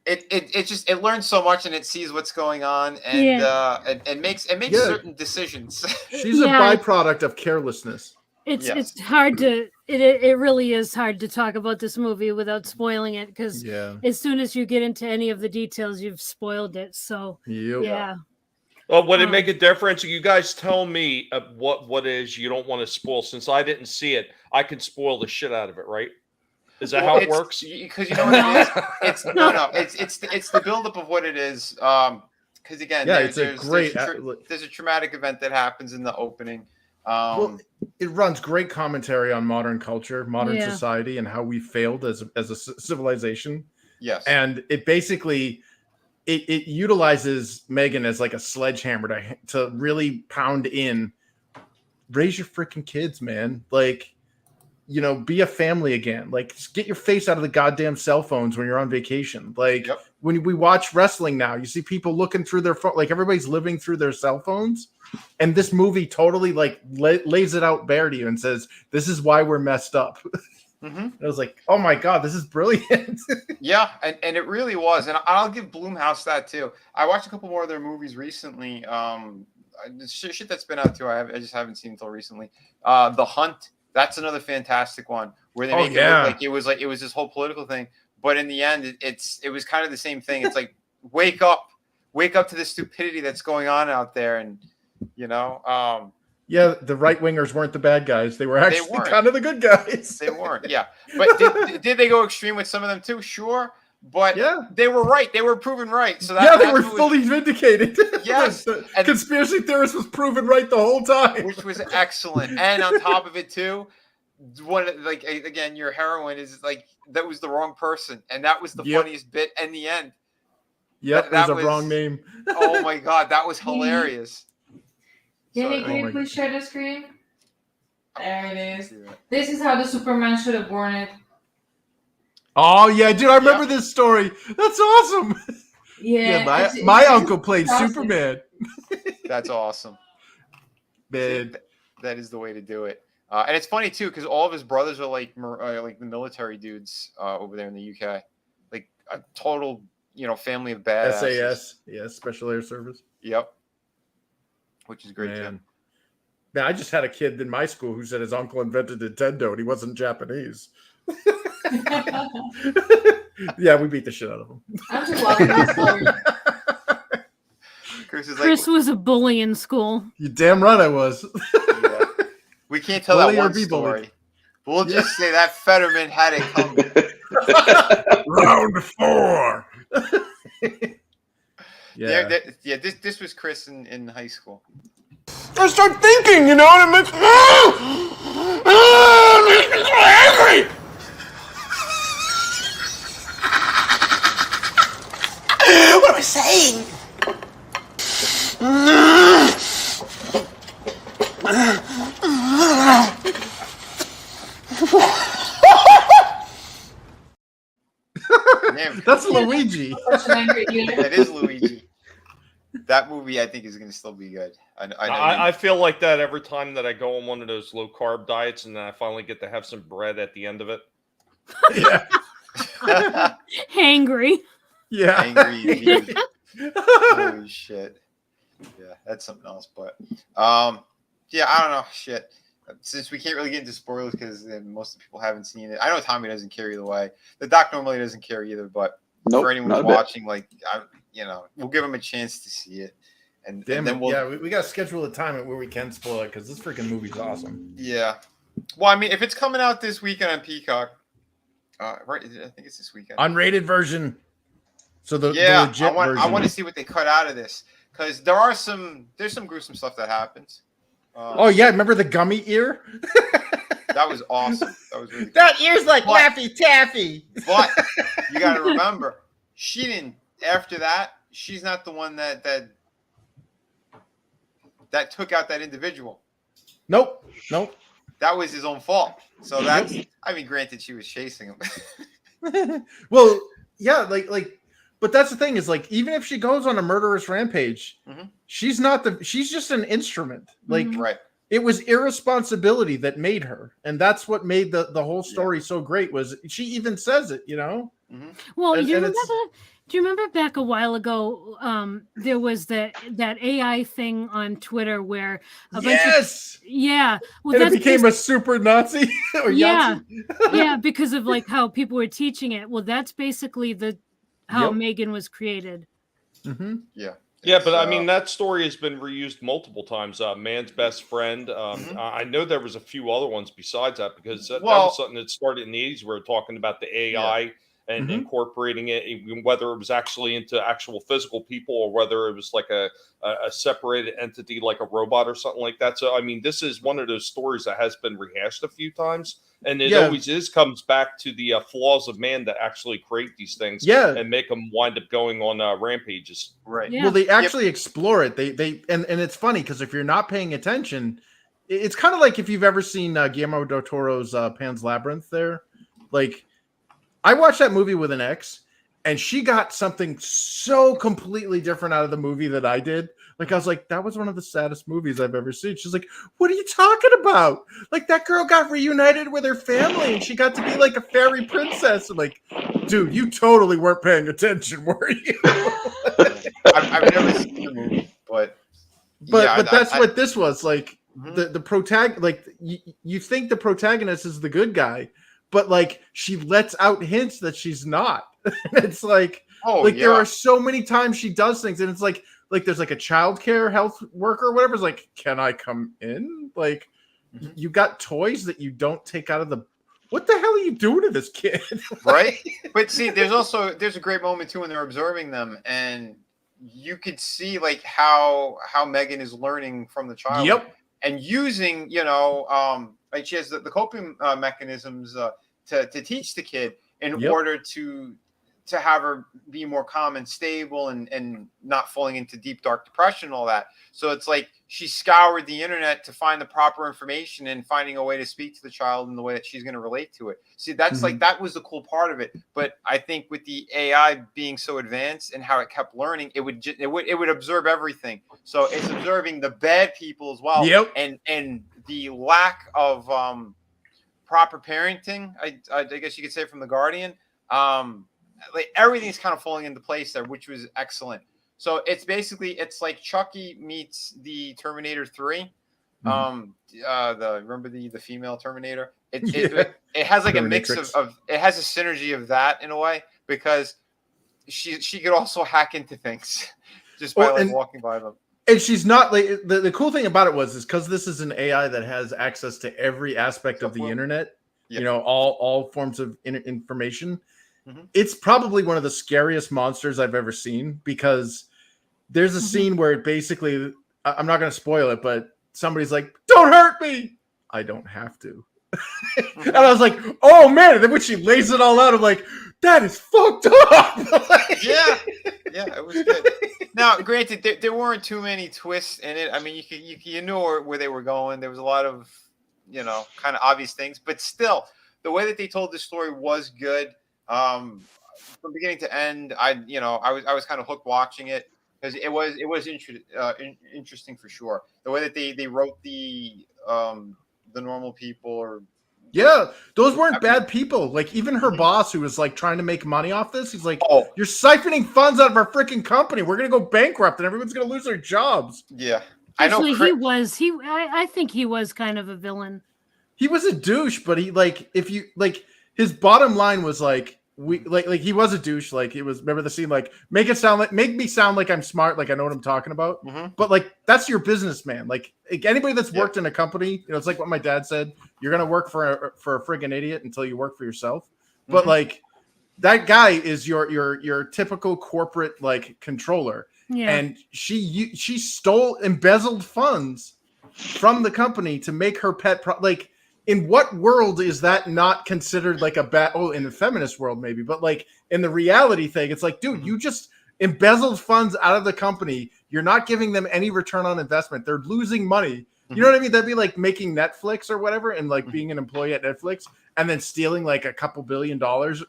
it learns so much and it sees what's going on and makes certain decisions. She's a byproduct of carelessness. It's hard to it really is hard to talk about this movie without spoiling it, because as soon as you get into any of the details, you've spoiled it. So yeah. Well, would it make a difference? You guys tell me what is you don't want to spoil. Since I didn't see it, I can spoil the shit out of it, right? Is that how it works? Because you know what it is? It's the buildup of what it is. Because again, there's a traumatic event that happens in the opening. Well, it runs great commentary on modern culture, modern society, and how we failed as a civilization. Yes, and it basically it utilizes Megan as like a sledgehammer to really pound in. Raise your freaking kids, man. Like, be a family again. Like, just get your face out of the goddamn cell phones when you're on vacation. Like, when we watch wrestling now, you see people looking through their phone. Like, everybody's living through their cell phones. And this movie totally lays it out bare to you and says, this is why we're messed up. Mm-hmm. I was like, oh my God, this is brilliant. Yeah, and it really was. And I'll give Blumhouse that too. I watched a couple more of their movies recently. Shit that's been out too. I just haven't seen until recently. The Hunt. That's another fantastic one where they make it look like it was this whole political thing, but in the end, it was kind of the same thing. It's like wake up to the stupidity that's going on out there, and the right wingers weren't the bad guys; they were actually kind of the good guys. They weren't, but did they go extreme with some of them too? Sure. But they were right. They were proven right. So they were fully vindicated. Yes. And conspiracy theorist was proven right the whole time. Which was excellent. And on top of it too, again, your heroine is like, that was the wrong person. And that was the funniest bit in the end. Yep, that was a wrong name. Oh my God, that was hilarious. Can you please share the screen? There it is. This is how the Superman should have worn it. Oh yeah, dude, I remember this story. That's awesome. Yeah, my uncle played Superman. That's awesome. Man, that is the way to do it. And it's funny too, because all of his brothers are like the military dudes over there in the UK, like a total, family of badasses. SAS, yeah, Special Air Service. Yep. Which is great too. Man, I just had a kid in my school who said his uncle invented Nintendo and he wasn't Japanese. Yeah, we beat the shit out of him. I'm just loving this story. Chris was a bully in school. You damn right I was. Yeah. We can't tell that one story. But we'll just say that Fetterman had it coming. Round 4. This was Chris in high school. I start thinking, and it makes me so angry. What am I saying? That's Luigi. That is Luigi. That movie, I think, is going to still be good. I feel like that every time that I go on one of those low carb diets, and then I finally get to have some bread at the end of it. Yeah. Hangry. Yeah. Angry. Holy shit. Yeah, that's something else. But yeah, I don't know. Shit. Since we can't really get into spoilers because most of the people haven't seen it. I know Tommy doesn't care either way. The doc normally doesn't care either, but for anyone who's watching, we'll give them a chance to see it. And then we got to schedule a time where we can spoil it because this freaking movie's awesome. Yeah. Well, I mean, if it's coming out this weekend on Peacock, right? I think it's this weekend. Unrated version. So the legit I version. I want to see what they cut out of this because there's some gruesome stuff that happens. Oh yeah, remember the gummy ear? That was awesome. That was really cool. That ear's like Laffy Taffy. But you got to remember, she didn't. After that, she's not the one that took out that individual. Nope. That was his own fault. So that's. I mean, granted, she was chasing him. Well, yeah, like. But that's the thing is like even if she goes on a murderous rampage, she's just an instrument. Like it was irresponsibility that made her, and that's what made the whole story so great. Was she even says it, Well, do you remember back a while ago? There was that AI thing on Twitter where a bunch of well, and it became a super Nazi. Or yeah, because of like how people were teaching it. Well, that's basically how Megan was created. Yeah, but I mean that story has been reused multiple times. Man's Best Friend. I know there was a few other ones besides that because that was something that started in the 80s. We were talking about the AI and incorporating it, whether it was actually into actual physical people or whether it was like a separated entity like a robot or something like that. So I mean, this is one of those stories that has been rehashed a few times. And it always comes back to the flaws of man that actually create these things and make them wind up going on rampages. Right. Yeah. Well, they actually explore it. They and it's funny because if you're not paying attention, it's kind of like if you've ever seen Guillermo del Toro's Pan's Labyrinth there. Like, I watched that movie with an ex, and she got something so completely different out of the movie that I did. Like, I was like, that was one of the saddest movies I've ever seen. She's like, what are you talking about? Like, that girl got reunited with her family, and she got to be like a fairy princess. I'm like, dude, you totally weren't paying attention, were you? I've never seen the movie, but that's what this was. Like, the protagonist, like, you think the protagonist is the good guy, but, like, she lets out hints that she's not. It's like, there are so many times she does things, and it's like there's like a childcare health worker or whatever is like, can I come in? Like, you got toys that you don't take out of the. What the hell are you doing to this kid? Right? But see, there's a great moment too when they're observing them, and you could see like how Megan is learning from the child, and using like she has the coping mechanisms to teach the kid in order to to have her be more calm and stable and not falling into deep, dark depression and all that. So it's like she scoured the internet to find the proper information and finding a way to speak to the child in the way that she's going to relate to it. See, that's like, that was the cool part of it. But I think with the AI being so advanced and how it kept learning, it would observe everything. So it's observing the bad people as well. Yep. And the lack of proper parenting, I guess you could say, from the Guardian. Like everything's kind of falling into place there, which was excellent. So it's basically, it's like Chucky meets the Terminator 3. Remember the female Terminator? It has like a mix of it has a synergy of that in a way, because she could also hack into things just by walking by them. And she's not like the cool thing about it is because this is an AI that has access to every aspect of the internet, you know, all forms of information. It's probably one of the scariest monsters I've ever seen, because there's a scene where it basically, I'm not going to spoil it, but somebody's like, "Don't hurt me." I don't have to. And I was like, oh man. And then when she lays it all out, I'm like, that is fucked up. Yeah, it was good. Now, granted, there weren't too many twists in it. I mean, you knew where they were going. There was a lot of, you know, kind of obvious things, but still, the way that they told the story was good. From beginning to end, I was kind of hooked watching it, because it was interesting for sure. The way that they wrote the normal people, or those weren't bad people. Like even her boss, who was like trying to make money off this, he's like, "You're siphoning funds out of our freaking company. We're gonna go bankrupt, and everyone's gonna lose their jobs." Yeah, actually, I think he was kind of a villain. He was a douche, but he his bottom line was like, he was a douche. Like it was, remember the scene, like make me sound like I'm smart, like I know what I'm talking about. But like that's your business, man. Like anybody that's worked in a company, you know, it's like what my dad said: you're gonna work for a friggin' idiot until you work for yourself. But like that guy is your typical corporate like controller, and she embezzled funds from the company to make her pet in what world is that not considered like a bad? Oh, in the feminist world, maybe, but like in the reality thing, it's like, dude, you just embezzled funds out of the company. You're not giving them any return on investment. They're losing money. You know what I mean? That'd be like making Netflix or whatever, and like being an employee at Netflix and then stealing like a couple $2 billion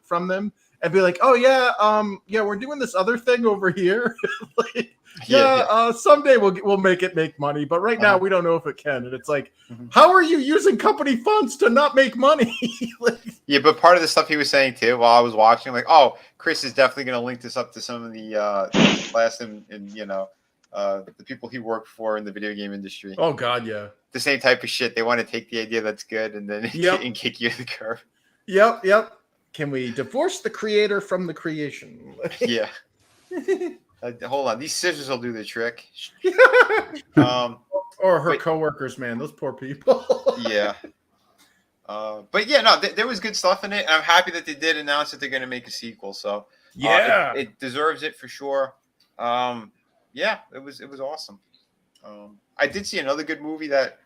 from them and be like, oh yeah, we're doing this other thing over here. Someday we'll make money, but right now we don't know if it can. And it's like, how are you using company funds to not make money? Yeah, but part of the stuff he was saying too while I was watching, like, oh, Chris is definitely going to link this up to some of the class and you know, the people he worked for in the video game industry. Oh God, yeah. The same type of shit. They want to take the idea that's good and then and kick you in the curb. Yep. Can we divorce the creator from the creation? Yeah. Hold on, these scissors will do the trick. Or her coworkers, man, those poor people. Yeah. But yeah, no, there was good stuff in it. I'm happy that they did announce that they're going to make a sequel. So yeah, it deserves it for sure. Yeah, it was awesome. I did see another good movie that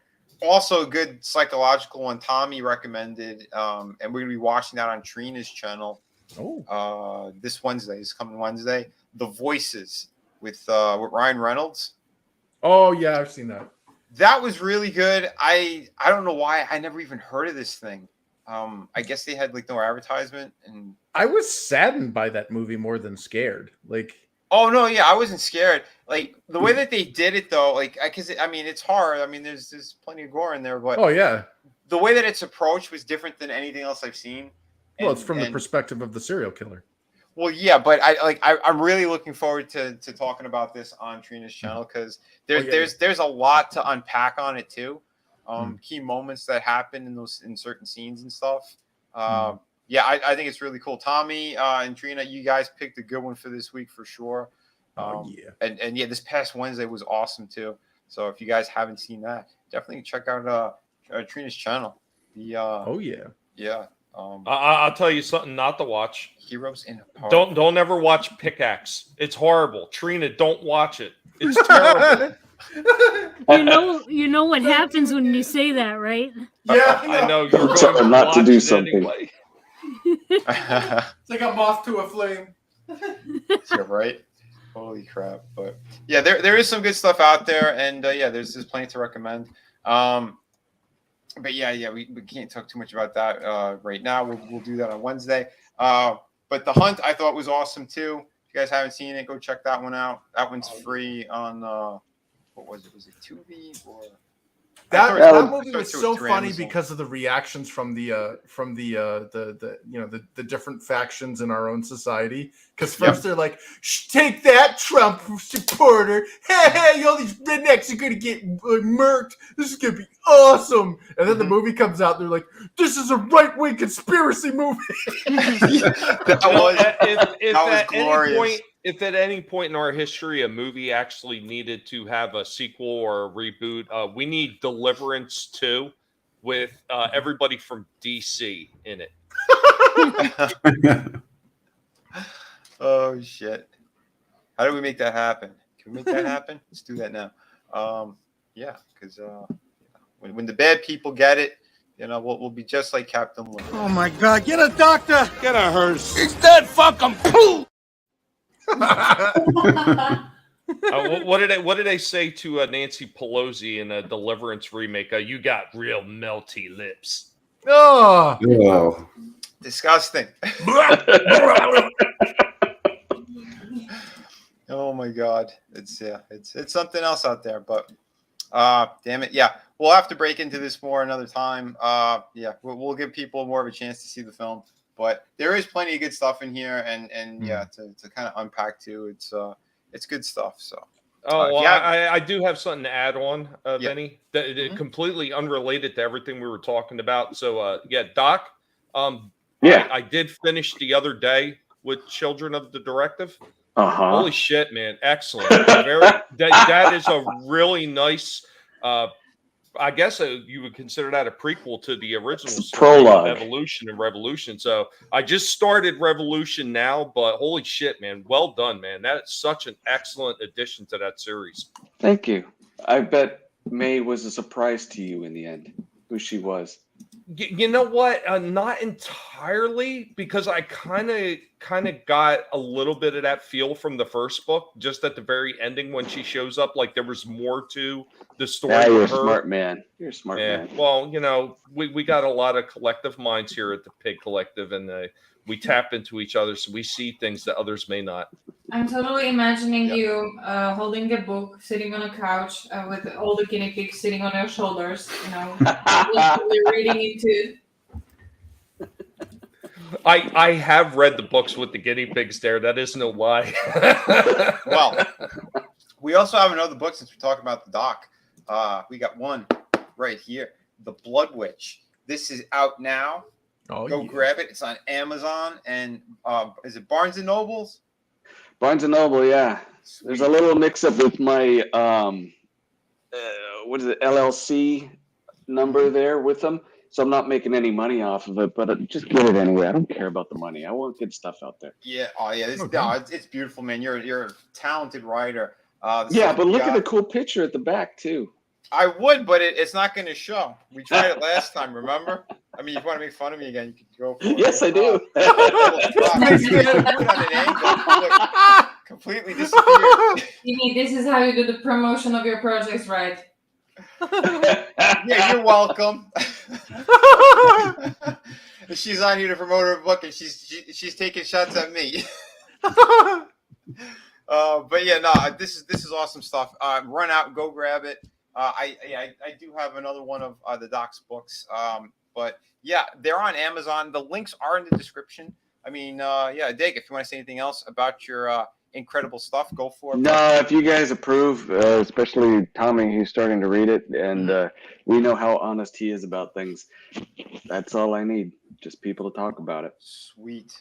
also a good psychological one. Tommy recommended, and we're going to be watching that on Trina's channel. This coming Wednesday. The Voices with Ryan Reynolds. Oh yeah, I've seen that. That was really good. I don't know why I never even heard of this thing. I guess they had like no advertisement, and I was saddened by that movie more than scared. Like, oh no, yeah, I wasn't scared. Like the way that they did it though, like because I mean it's hard. I mean there's plenty of gore in there, but oh yeah, the way that it's approached was different than anything else I've seen. Well, it's from the perspective of the serial killer. Well, yeah, but I'm really looking forward to talking about this on Trina's channel because there's a lot to unpack on it too. Key moments that happen in certain scenes and stuff. Yeah, I think it's really cool. Tommy and Trina, you guys picked a good one for this week for sure. And yeah, this past Wednesday was awesome too. So if you guys haven't seen that, definitely check out Trina's channel. Yeah. I'll tell you something not to watch. Heroes in a Park. Don't ever watch Pickaxe. It's horrible. Trina, don't watch it. It's terrible. You know what happens when you say that, right? Yeah, I know. You're going to not to do something. Anyway. It's like a moth to a flame. Yeah, right. Holy crap! But yeah, there is some good stuff out there, and yeah, there's plenty to recommend. But yeah, we can't talk too much about that right now. We'll do that on Wednesday. But The Hunt I thought was awesome too. If you guys haven't seen it, go check that one out. That one's free on what was it? Was it Tubi or? That movie was so through funny Amazon. because of the reactions from the different factions in our own society. Because first they're like, "Take that, Trump supporter! Hey, all these rednecks are gonna get murked. This is gonna be awesome!" And then the movie comes out, and they're like, "This is a right-wing conspiracy movie." that was glorious. If at any point in our history a movie actually needed to have a sequel or a reboot, we need Deliverance 2 with everybody from DC in it. Oh shit! How do we make that happen? Can we make that happen? Let's do that now. Yeah, because when the bad people get it, we'll be just like Captain Limbo. Oh my God! Get a doctor. Get a hearse. It's that fucking poo. What did they say to Nancy Pelosi in a Deliverance remake? You got real melty lips. Oh, disgusting. Oh my God, it's something else out there. But damn it, yeah, we'll have to break into this more another time. Yeah, we'll give people more of a chance to see the film. But there is plenty of good stuff in here, and yeah, to kind of unpack too. It's good stuff. So. I do have something to add on, Vinny. Completely unrelated to everything we were talking about. So, Doc. I did finish the other day with Children of the Directive. Holy shit, man! Excellent. That is a really nice. I guess you would consider that a prequel to the original story of Evolution and Revolution. So I just started Revolution now, but holy shit, man. Well done, man. That's such an excellent addition to that series. Thank you. I bet May was a surprise to you in the end, who she was. You know what? Not entirely, because I kind of got a little bit of that feel from the first book, just at the very ending when she shows up. Like there was more to the story. Yeah, you're a her. smart man. You're a smart man. Well, we got a lot of collective minds here at the Pig Collective, and we tap into each other, so we see things that others may not. I'm totally imagining you holding a book, sitting on a couch with all the guinea pigs sitting on your shoulders, reading into. I have read the books with the guinea pigs there. That is no lie. Well, we also have another book since we're talking about the doc. We got one right here, The Blood Witch. This is out now. Go grab it. It's on Amazon and is it Barnes and Nobles? Barnes and Noble, yeah. Sweet. There's a little mix-up with my what is it, LLC number there with them, so I'm not making any money off of it. But just get it anyway. I don't care about the money. I want good stuff out there. Yeah. Oh yeah. It's beautiful, man. You're a talented writer. Yeah, but look at the cool picture at the back too. I would, but it's not going to show. We tried it last time, remember? I mean, if you want to make fun of me again, you can go for it. Yes, I do. Completely disappeared. This is how you do the promotion of your projects, right? Yeah, you're welcome. She's on here to promote her book, and she's taking shots at me. But yeah, no, this is awesome stuff. Run out, go grab it. I do have another one of the Doc's books. But yeah, they're on Amazon. The links are in the description. I mean, yeah, Dig, if you want to say anything else about your incredible stuff, go for it. No, if you guys approve, especially Tommy, he's starting to read it, and we know how honest he is about things. That's all I need, just people to talk about it. Sweet.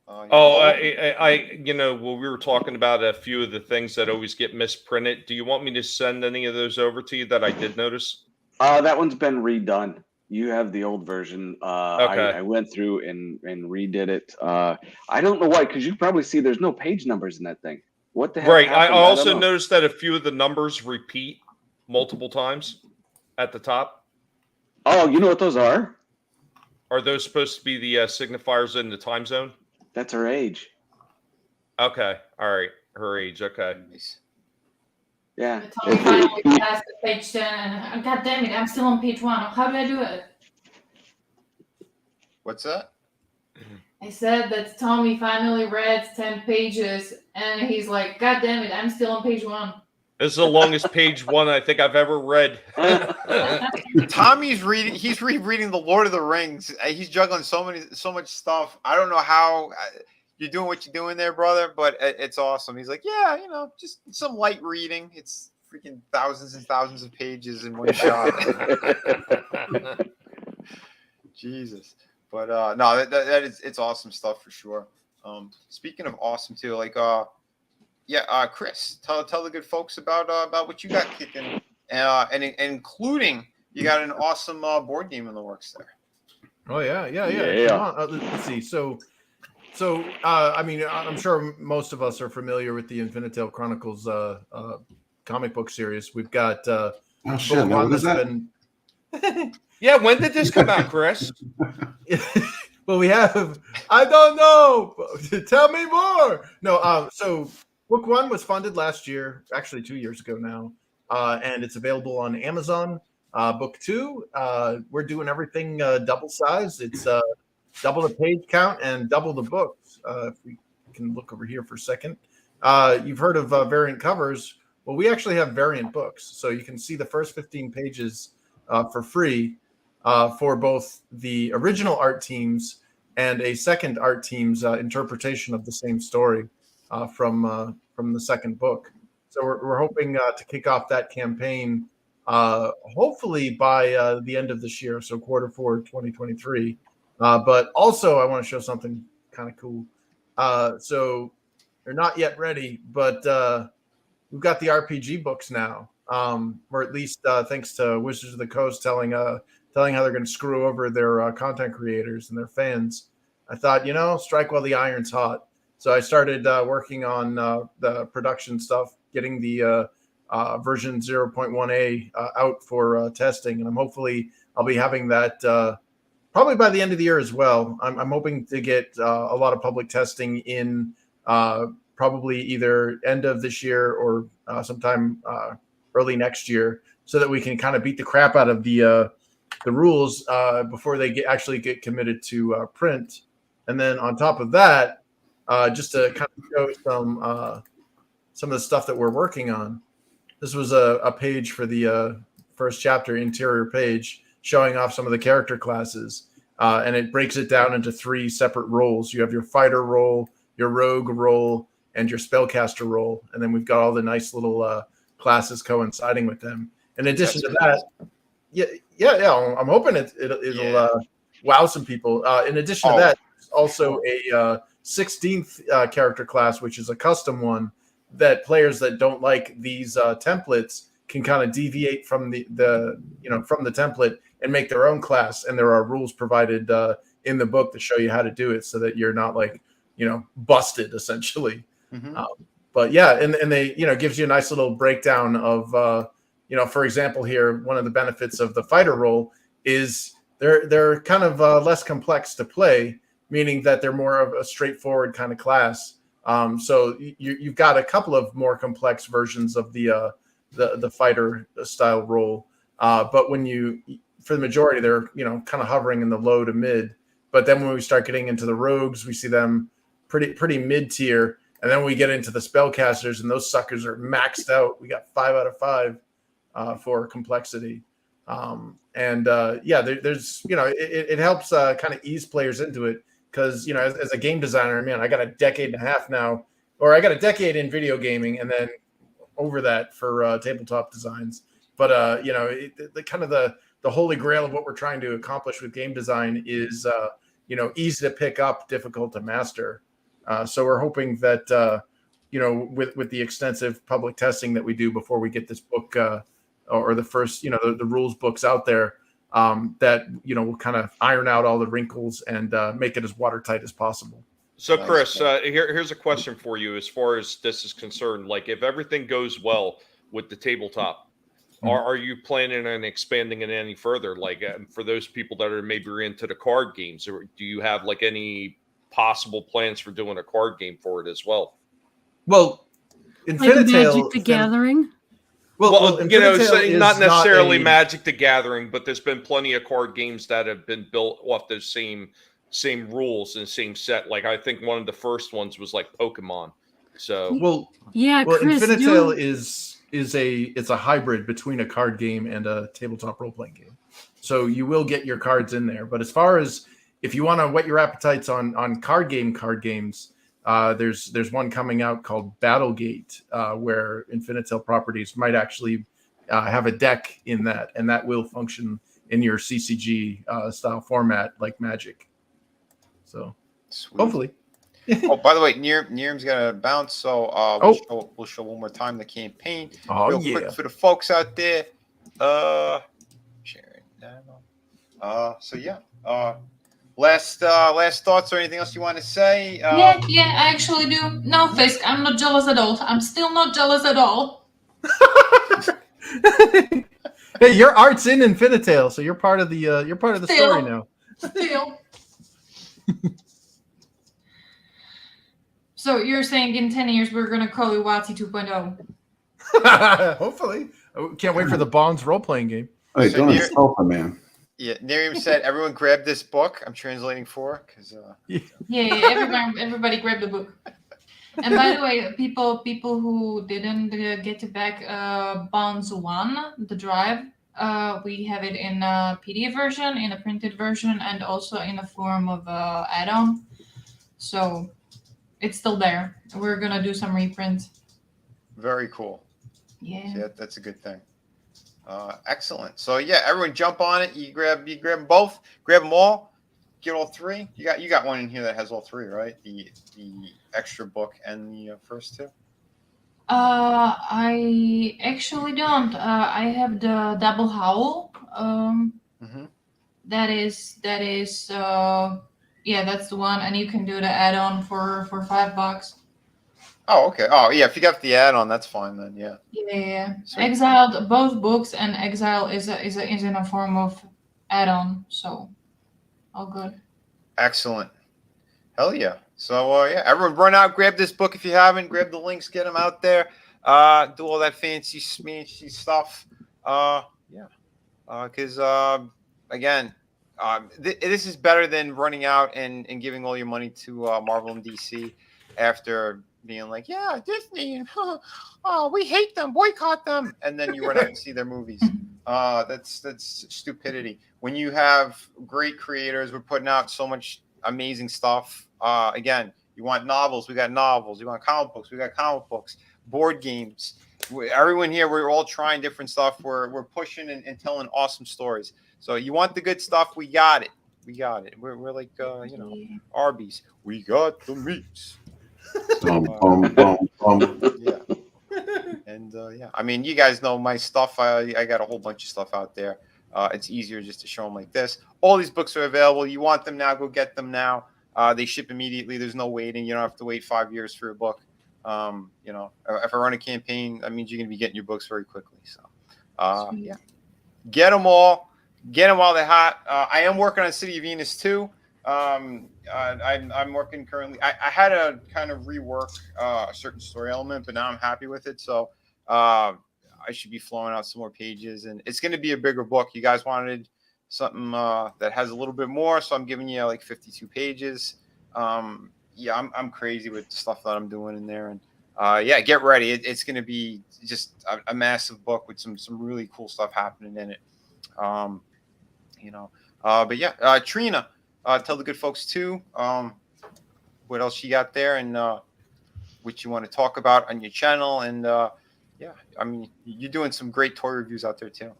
I we were talking about a few of the things that always get misprinted. Do you want me to send any of those over to you that I did notice? That one's been redone. You have the old version. Okay. I went through and redid it. I don't know why, because you probably see there's no page numbers in that thing. What the heck? Right. happened? I also noticed that a few of the numbers repeat multiple times at the top. Oh, you know what those are? Are those supposed to be the signifiers in the time zone? That's our age. Okay. All right. Her age. Okay. Yeah. Tommy finally passed the page 10, and God damn it, I'm still on page 1. How do I do it? What's that? I said that Tommy finally read 10 pages, and he's like, God damn it, I'm still on page 1. This is the longest page 1 I think I've ever read. Tommy's reading. He's rereading the Lord of the Rings. He's juggling so much stuff. I don't know how you're doing what you're doing there, brother, but it's awesome. He's like, yeah, just some light reading. It's freaking thousands and thousands of pages in one shot. Jesus, but no, it's awesome stuff for sure. Speaking of awesome too, like Chris, tell the good folks about what you got kicking, and including you got an awesome board game in the works there. Oh yeah. Come on. Let's see. So I mean, I'm sure most of us are familiar with the Infinitale Chronicles comic book series. We've got oh shit, man, what is that? Yeah, when did this come out, Chris? Well, we have. I don't know. Tell me more. No. So book 1 was funded last year, actually 2 years ago now, and it's available on Amazon. Book 2, we're doing everything double size. It's double the page count and double the books. If we can look over here for a second. You've heard of variant covers. Well, we actually have variant books, so you can see the first 15 pages for free for both the original art teams and a second art team's interpretation of the same story from the second book. So we're hoping to kick off that campaign hopefully by the end of this year, so Q4 2023. But also I want to show something kind of cool. So they're not yet ready, but we've got the RPG books now, or at least thanks to Wizards of the Coast telling how they're going to screw over their content creators and their fans. I thought, strike while the iron's hot. So I started working on the production stuff, getting the version 0.1a out for testing, and I'll be having that probably by the end of the year as well. I'm hoping to get a lot of public testing in probably either end of this year or sometime early next year, so that we can kind of beat the crap out of the rules before they actually get committed to print. And then on top of that, just to kind of show some of the stuff that we're working on. This was a page for the first chapter, interior page, showing off some of the character classes. And it breaks it down into 3 separate roles. You have your fighter role, your rogue role, and your spellcaster role. And then we've got all the nice little classes coinciding with them. In addition to that, yeah, I'm hoping it'll wow some people. In addition to that, also a 16th character class, which is a custom one that players that don't like these templates can kind of deviate from the template and make their own class. And there are rules provided in the book to show you how to do it, so that you're not busted essentially. Mm-hmm. But yeah, and they gives you a nice little breakdown of for example, here one of the benefits of the fighter role is they're kind of less complex to play, meaning that they're more of a straightforward kind of class. So you've got a couple of more complex versions of the fighter style role, but for the majority, they're kind of hovering in the low to mid. But then when we start getting into the rogues, we see them pretty mid tier, and then we get into the spellcasters, and those suckers are maxed out. We got 5 out of 5 for complexity. There's it helps kind of ease players into it, because as a game designer, man, I got a decade and a half now, or I got a decade in video gaming, and then over that for tabletop designs. But the holy grail of what we're trying to accomplish with game design is easy to pick up, difficult to master. So we're hoping that with the extensive public testing that we do before we get this book or the first the rules books out there, that we'll kind of iron out all the wrinkles and make it as watertight as possible. So Chris, here's a question for you as far as this is concerned. Like, if everything goes well with the tabletop, are you planning on expanding it any further? Like, for those people that are maybe into the card games, or do you have like any possible plans for doing a card game for it as well? Well, Like Infinitale. Magic the Gathering. Well, you know, Infinitale so is not necessarily a- Magic the Gathering, but there's been plenty of card games that have been built off those same rules and same set. Like I think one of the first ones was like Pokemon. So Well, Chris, Infinitale it's a hybrid between a card game and a tabletop role playing game. So you will get your cards in there. But as far as if you want to whet your appetites on card games, there's one coming out called Battlegate, where Infinitale properties might actually have a deck in that, and that will function in your CCG style format like Magic. So Sweet. hopefully. Oh, by the way, Nearham's gonna bounce, so we'll show one more time the campaign real quick for the folks out there. Sharing that. So yeah. Last thoughts or anything else you want to say? Yeah, I actually do. No, Fisk, I'm not jealous at all. I'm still not jealous at all. Hey, your art's in Infinitale, so you're part of the story now. Still. So you're saying in 10 years we're gonna call you WotC 2.0? Hopefully. Can't wait for the Bonds role-playing game. Hey, don't insult the man. Yeah, Nearham said, "Everyone grab this book." I'm translating for because. Everybody grab the book. And by the way, people who didn't get to back Bonds 1, the drive, we have it in a PDF version, in a printed version, and also in the form of add-on. So it's still there. We're gonna do some reprints. Very cool. Yeah. So that's a good thing. Excellent. So yeah, everyone jump on it. You grab them both, grab them all, get all three. You got one in here that has all three, right? The extra book and the first two. I actually don't. I have the Double Howl. That is. That's the one, and you can do the add-on for $5. Oh, okay. Oh, yeah. If you got the add-on, that's fine then. Yeah. Yeah. Sweet. Exiled, both books and Exile is in a form of add-on, so all good. Excellent. Hell yeah. So yeah, everyone run out, grab this book if you haven't. Grab the links, get them out there. Do all that fancy smashy stuff. Because again, this is better than running out and giving all your money to Marvel and DC after being like, yeah, Disney, oh, we hate them, boycott them, and then you run out and see their movies. That's stupidity. When you have great creators, we're putting out so much amazing stuff. Again, you want novels, we got novels. You want comic books, we got comic books. Board games. Everyone here, we're all trying different stuff. We're pushing and telling awesome stories. So you want the good stuff, we got it. We're like Arby's. We got the meats. Yeah. And I mean, you guys know my stuff. I got a whole bunch of stuff out there. It's easier just to show them like this. All these books are available. You want them now, go get them now. They ship immediately. There's no waiting. You don't have to wait 5 years for a book. If I run a campaign, that means you're going to be getting your books very quickly. So, yeah, get them all. Get them while they're hot. I am working on City of Venus too. I'm working currently. I had to kind of rework a certain story element, but now I'm happy with it. So I should be flowing out some more pages, and it's going to be a bigger book. You guys wanted something that has a little bit more, so I'm giving you like 52 pages. Yeah, I'm crazy with the stuff that I'm doing in there, and yeah, get ready. It's going to be just a massive book with some really cool stuff happening in it. But yeah, Trina, tell the good folks too what else you got there and what you want to talk about on your channel. And yeah, I mean, you're doing some great toy reviews out there too.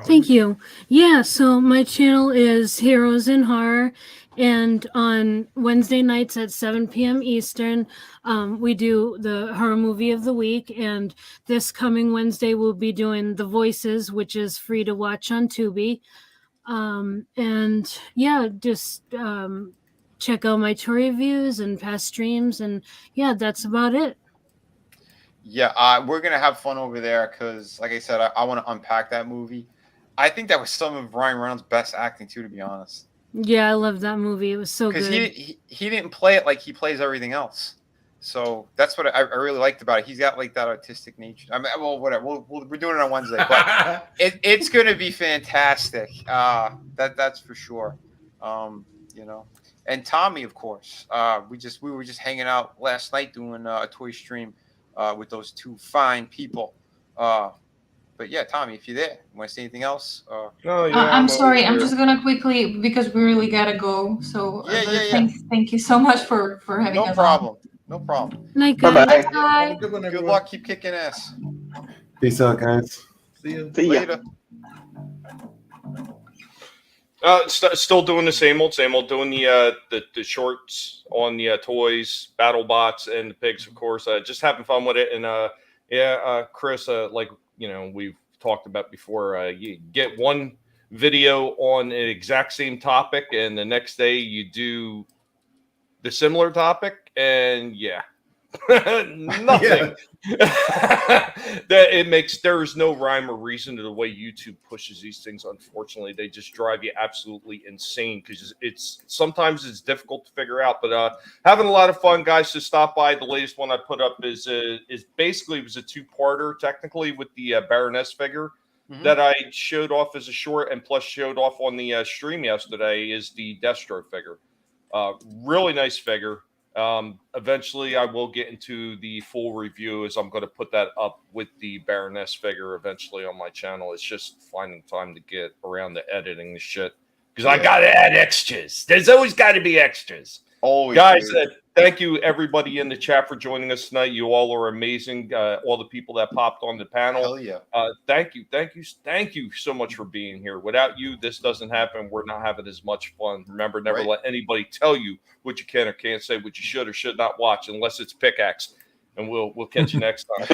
Thank you. Yeah, so my channel is Heroes in Horror, and on Wednesday nights at 7 p.m. Eastern, we do the horror movie of the week, and this coming Wednesday we'll be doing The Voices, which is free to watch on Tubi. And yeah, just check out my toy reviews and past streams, and yeah, that's about it. Yeah, we're gonna have fun over there because, like I said, I want to unpack that movie. I think that was some of Ryan Reynolds' best acting too, to be honest. Yeah, I love that movie. It was so good. Because he didn't play it like he plays everything else. So that's what I really liked about it. He's got like that artistic nature. I mean, well, whatever. We're doing it on Wednesday, but it's going to be fantastic. That's for sure. You know, and Tommy, of course. We were just hanging out last night doing a toy stream with those two fine people. But yeah, Tommy, if you're there, you want to say anything else? I'm sorry. I'm just gonna quickly, because we really gotta go. So thank you so much for having us. No problem. Night, Bye-bye. guys. Bye. Good luck. Keep kicking ass. Peace out, guys. See you later. Still doing the same old. Doing the shorts on the toys, battle bots, and the pigs, of course. Just having fun with it. And Chris, like we've talked about before, you get one video on an exact same topic, and the next day you do the similar topic, and nothing. There's no rhyme or reason to the way YouTube pushes these things. Unfortunately, they just drive you absolutely insane because sometimes it's difficult to figure out. But having a lot of fun, guys. To stop by, the latest one I put up is basically, it was a two-parter technically with the Baroness figure that I showed off as a short, and plus showed off on the stream yesterday is the Destro figure. Really nice figure. Eventually I will get into the full review, as I'm going to put that up with the Baroness figure eventually on my channel. It's just finding time to get around to editing the shit, because I got to add extras. There's always got to be extras. Always, guys. Thank you everybody in the chat for joining us tonight. You all are amazing. All the people that popped on the panel. Hell yeah. Thank you so much for being here. Without you, this doesn't happen. We're not having as much fun. Remember, never let anybody tell you what you can or can't say, what you should or should not watch, unless it's Pickaxe. And we'll catch you next time.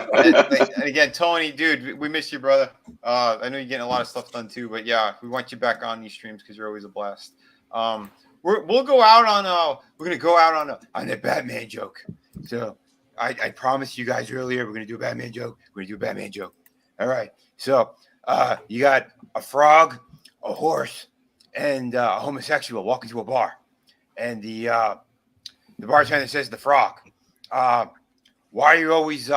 And again, Tony, dude, we miss you, brother. I know you're getting a lot of stuff done too, but yeah, we want you back on these streams because you're always a blast. We'll go out on we're gonna go out on a Batman joke. So I promised you guys earlier we're gonna do a Batman joke. All right. So you got a frog, a horse, and a homosexual walk into a bar, and the bartender says to the frog, "Why are you always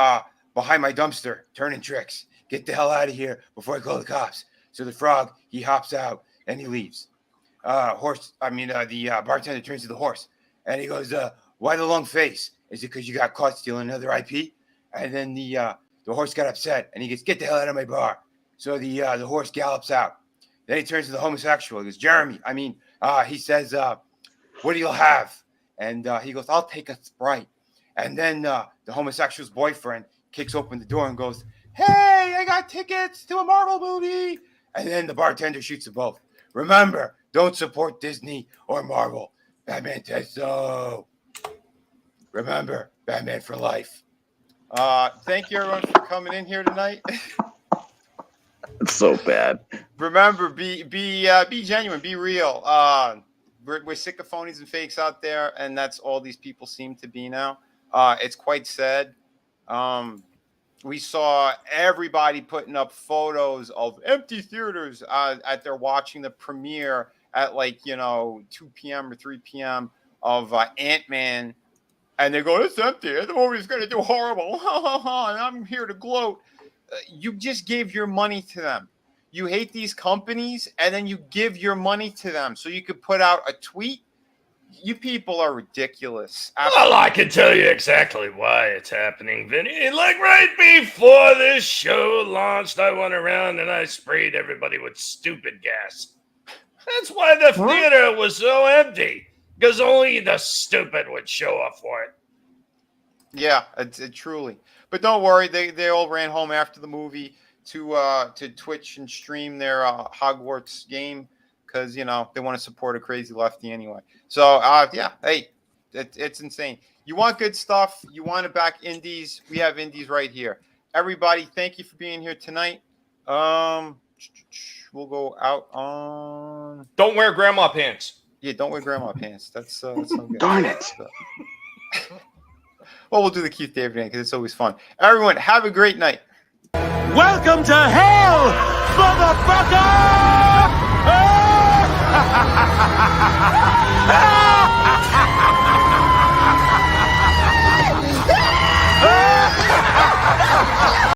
behind my dumpster turning tricks? Get the hell out of here before I call the cops." So the frog, he hops out and he leaves. The bartender turns to the horse and he goes, "Why the long face? Is it because you got caught stealing another IP?" And then the horse got upset and he goes, "Get the hell out of my bar." So the horse gallops out. Then he turns to the homosexual. He goes, he says, "What do you have?" And he goes, "I'll take a Sprite." And then the homosexual's boyfriend kicks open the door and goes, "Hey, I got tickets to a Marvel movie." And then the bartender shoots them both. Remember, don't support Disney or Marvel. Batman says so. Remember, Batman for life. Thank you, everyone, for coming in here tonight. It's so bad. Remember, be genuine, be real. We're sick of phonies and fakes out there, and that's all these people seem to be now. It's quite sad. We saw everybody putting up photos of empty theaters at they're watching the premiere at 2 p.m. or 3 p.m. of Ant-Man, and they go, "It's empty. The movie's going to do horrible. And I'm here to gloat." You just gave your money to them. You hate these companies, and then you give your money to them so you could put out a tweet. You people are ridiculous. Well, I can tell you exactly why it's happening, Vinny. Like right before this show launched, I went around and I sprayed everybody with stupid gas. That's why the theater was so empty, because only the stupid would show up for it. Yeah, it truly. But don't worry, they all ran home after the movie to Twitch and stream their Hogwarts game, because they want to support a crazy lefty anyway. So hey, it's insane. You want good stuff, you want to back indies, we have indies right here. Everybody, thank you for being here tonight. We'll go out on. Don't wear grandma pants. Yeah, don't wear grandma pants. That's no good. Darn it. Well, we'll do the Keith David because it's always fun. Everyone, have a great night. Welcome to hell!